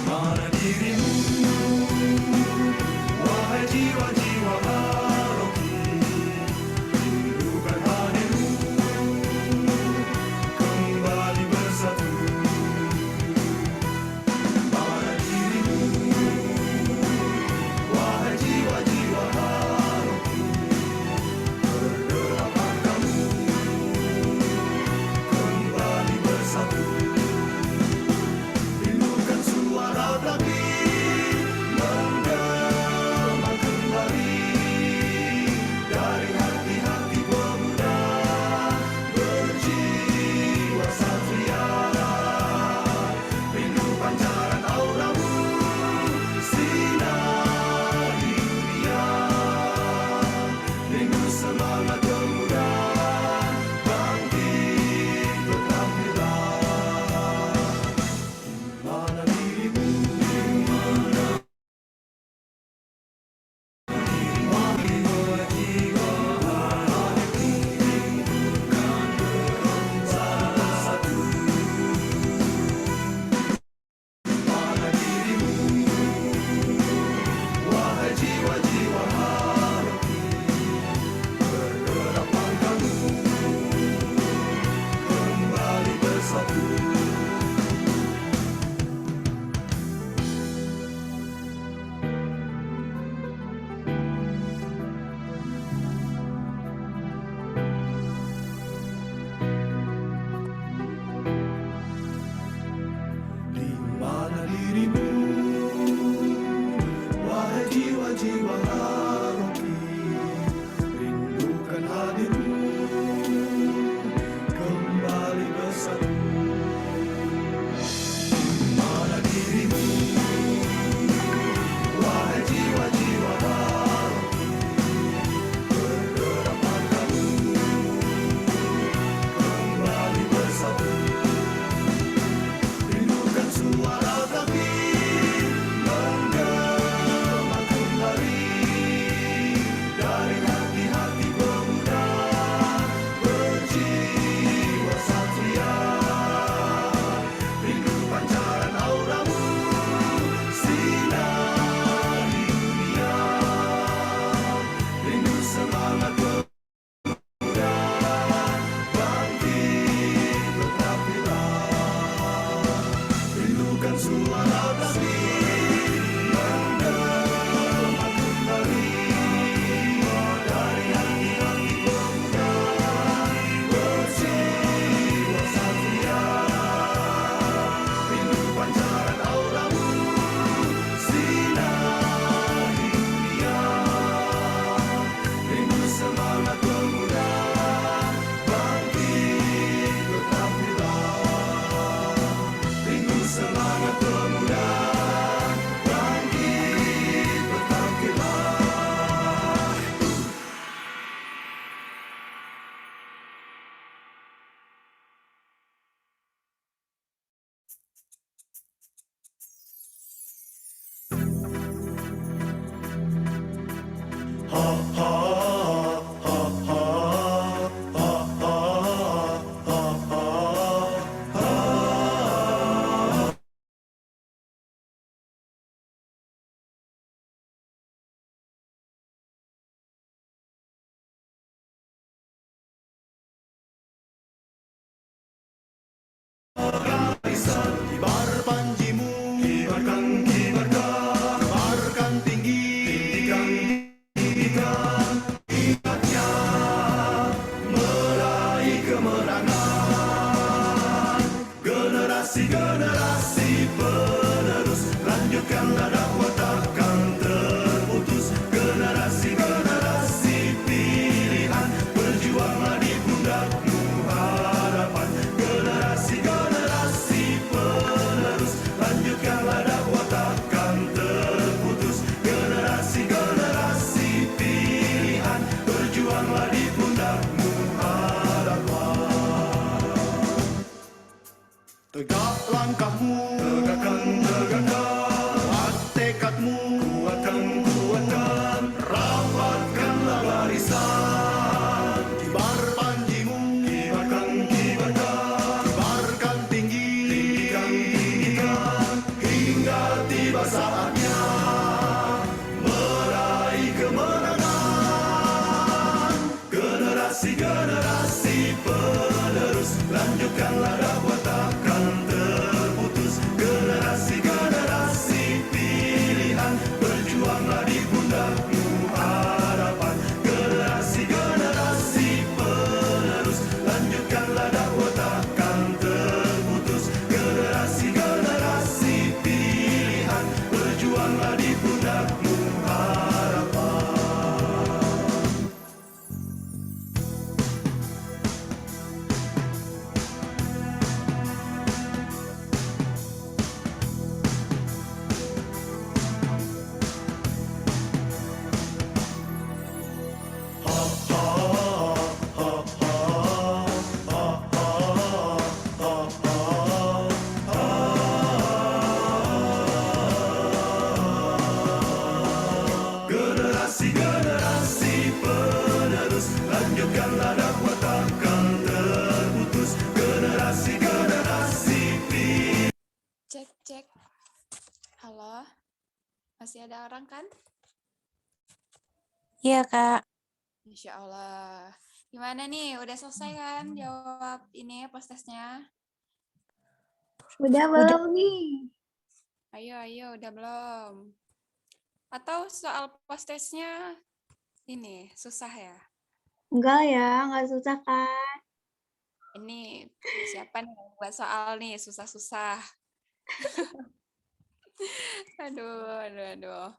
Mana dirimu, wahai jiwa-jiwa haroki, rindukan hadirmu, kembali bersatu. Mana dirimu, wahai jiwa-jiwa haroki, bergerak langkahmu, kembali bersatu. Rindukan suara tapi menggema kembali dari hati-hati pemuda berjiwa satria. Rindu pancaran auramu sinari dunia. Rindu semangat pemuda bangkit bertampillah. Mana dirimu, jiwa-jiwa hati rindukan bersatu. Mana dirimu, wahai jiwa-jiwa haroki, bergerak langkahmu, kembali bersatu. Di mana dirimu, wahai jiwa-jiwa haroki, rindukan hadirmu, kembali bersatu. Di mana dirimu, wahai jiwa-jiwa haroki, bergerak langkahmu, kembali bersatu. Rindukan suara tapi menggema kembali dari hati-hati pemuda berjiwa satria. Rindu pancaran auramu sinari dunia. Rindu semangat pemuda bangkit bertampillah. Rindukan suara tapi menggema kembali dari hati-hati pemuda berjiwa satria. Rindu pancaran auramu sinari dunia. Rindu semangat pemuda bangkit bertampillah. Rindu semangat pemuda bangkit bertampillah. Ha ha ha ha ha ha ha ha. Bisa panjimu, kibarkan, kibarkan, kibarkan tinggi, tinggikan, ingatnya meraih kemenangan. Generasi-generasi penerus, lanjutkanlah dakwah takkan terputus. Generasi-generasi pilihan, berjuanglah di pundakmu harapan. Generasi-generasi penerus, lanjutkanlah dakwah takkan terputus. Generasi-generasi pilihan, berjuanglah di pundakmu harapan. Tegak langkahmu, tegakkan, tegakkan, kuat tekadmu, kuatkan, kuatkan, rapatkanlah barisan. Kibar panjimu, kibarkan, kibarkan, kibarkan tinggi, tinggikan, tinggikan, hingga tiba saatnya meraih kemenangan. Generasi-generasi penerus, lanjutkanlah dakwah takkan terputus. Generasi-generasi pilihan, berjuanglah di pundakmu harapan. Generasi-generasi penerus, lanjutkanlah dakwah takkan terputus. Generasi-generasi pilihan, berjuanglah di pundakmu harapan. Generasi-generasi penerus, lanjutkanlah dakwah takkan terputus. Generasi-generasi Cek, cek. Halo, masih ada orang kan? Iya, Kak. Insya Allah. Gimana nih, udah selesai kan jawab ini post-testnya? Udah belum nih? Ayo, udah belum? Atau soal post-testnya ini susah ya? Enggak ya, enggak susah, Kak. Ini siapa nih yang buat soal nih susah-susah? Aduh.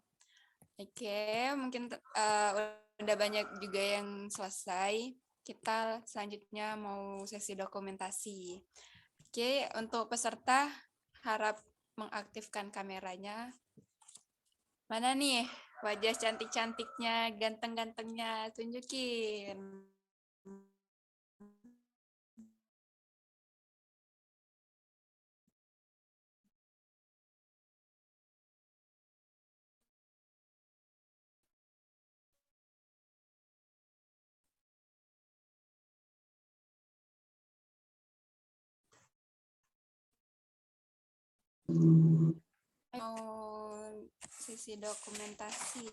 Oke, mungkin udah banyak juga yang selesai. Kita selanjutnya mau sesi dokumentasi. Oke, untuk peserta harap mengaktifkan kameranya. Mana nih wajah cantik-cantiknya, ganteng-gantengnya, tunjukin. Mau sesi dokumentasi.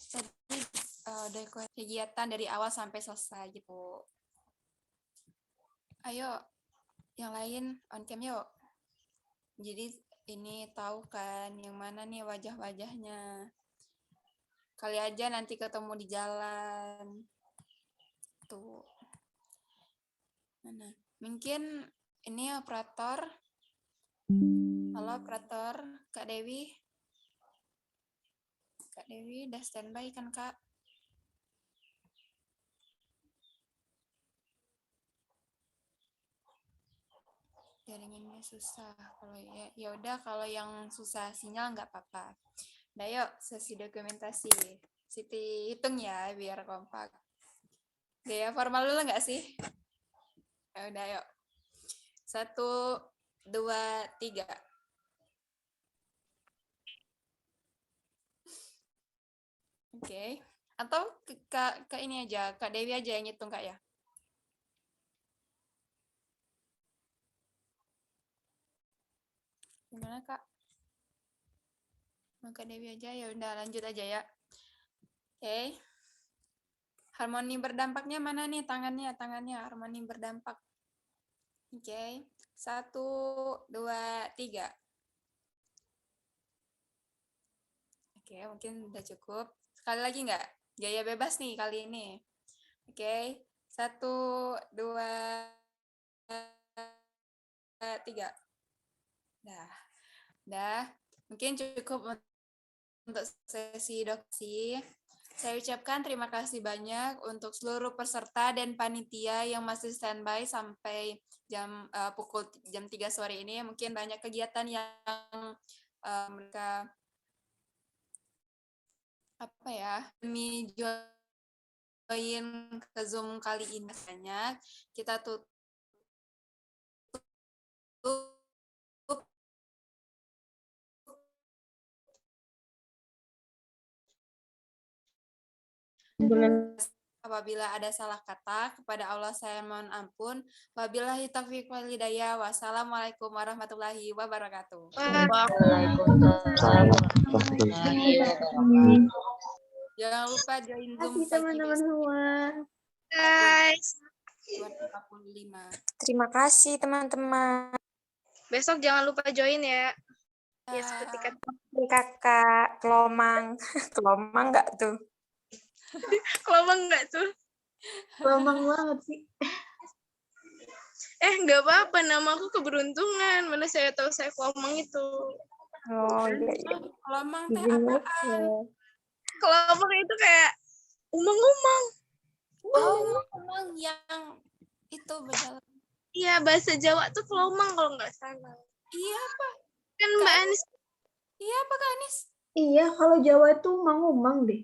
Jadi kegiatan dari awal sampai selesai gitu. Ayo, yang lain on cam yuk. Jadi ini tahu kan yang mana nih wajah-wajahnya. Kali aja nanti ketemu di jalan. Tuh. Mana? Mungkin ini operator. Halo operator, Kak Dewi. Kak Dewi udah standby kan, Kak? Jaringannya susah. Kalau ya udah kalau yang susah sinyal nggak apa-apa. Nah, yuk sesi dokumentasi. Siti hitung ya biar kompak. Gaya formal dulu nggak sih? Ya udah yuk. 1, 2, 3. Oke. Atau ke ini aja, Kak Dewi aja yang ngitung, Kak ya. Gimana, Kak? Mau Kak Dewi aja, ya udah lanjut aja ya. Oke. Harmoni berdampaknya mana nih tangannya? Harmoni berdampak. Oke. 1, 2, 3. Oke, mungkin udah cukup. Sekali lagi nggak? Gaya bebas nih kali ini. Oke. 1, 2, 3. Dah. Mungkin cukup untuk sesi doksi. Saya ucapkan terima kasih banyak untuk seluruh peserta dan panitia yang masih standby sampai pukul jam 3 sore ini. Mungkin banyak kegiatan yang mereka demi join ke Zoom kali ini banyak. Kita tutup apabila ada salah kata, kepada Allah saya mohon ampun. Wabillahi taufiq wal hidayah. Wassalamualaikum warahmatullahi wabarakatuh. Jangan lupa join Zoom teman-teman semua. Guys, 45. Terima kasih teman-teman. besok jangan lupa join ya. Ya seperti kata Kakak Kelomang. Kelomang nggak tuh? Kelomang nggak tuh? Lomang banget sih. Nggak apa-apa, nama aku keberuntungan. Mana saya tahu saya Kelomang itu. Oh iya. Kelomang teh apaan? Kelomang itu kayak umang-umang. Kelomang yang itu berjalan. Iya, bahasa Jawa tuh kelomang kalau nggak salah. Iya apa? Kan Mbak Anis. Iya apa Kak Anis? Iya, kalau Jawa itu umang-umang deh.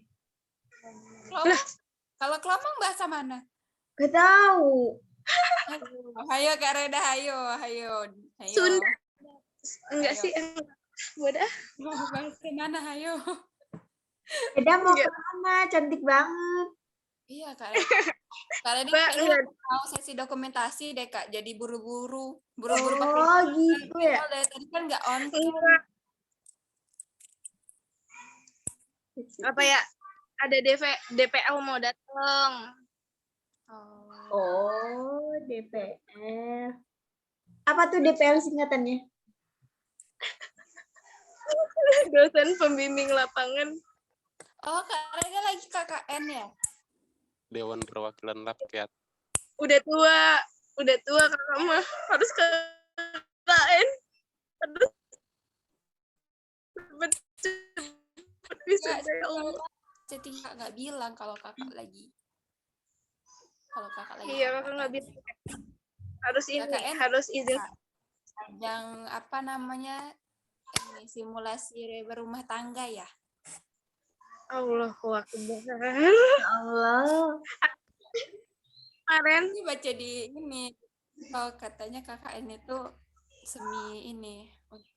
Kalau kelomang bahasa mana? Gak tahu. Hayo Kak Reda, hayo. Sunda. Enggak sih. Bodah. Bahasa mana, hayo. Beda mau ke mana? Cantik banget. Iya Kak Reda. Kak Reda mau sesi dokumentasi deh Kak. Jadi buru-buru pakai. Oh gitu ya. Dari tadi kan nggak on. Apa ya? Ada DPL mau datang. Oh, DPL. Apa tuh DPL singkatannya? Dosen pembimbing lapangan. Oh, Kak Reda lagi KKN ya? Dewan Perwakilan Rakyat. Udah tua kakak mah harus KKN. Aduh. Bisa Jadi nggak bilang kalau kakak lagi. Iya, kakak nggak bilang. Harus ini, KKN, harus izin. Yang apa namanya? Ini simulasi berumah tangga ya? Allahu Akbar. Allah. Kemarin Ini baca di ini. Oh, katanya KKN itu semi ini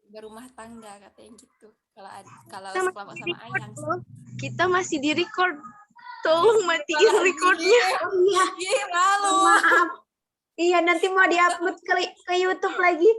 berumah tangga katanya gitu. Kalau sekelompok sama Ayang. Kita masih di record. Tolong matiin recordnya. Oh iya. Iya, malu. Maaf. Iya, nanti mau diupload ke YouTube lagi.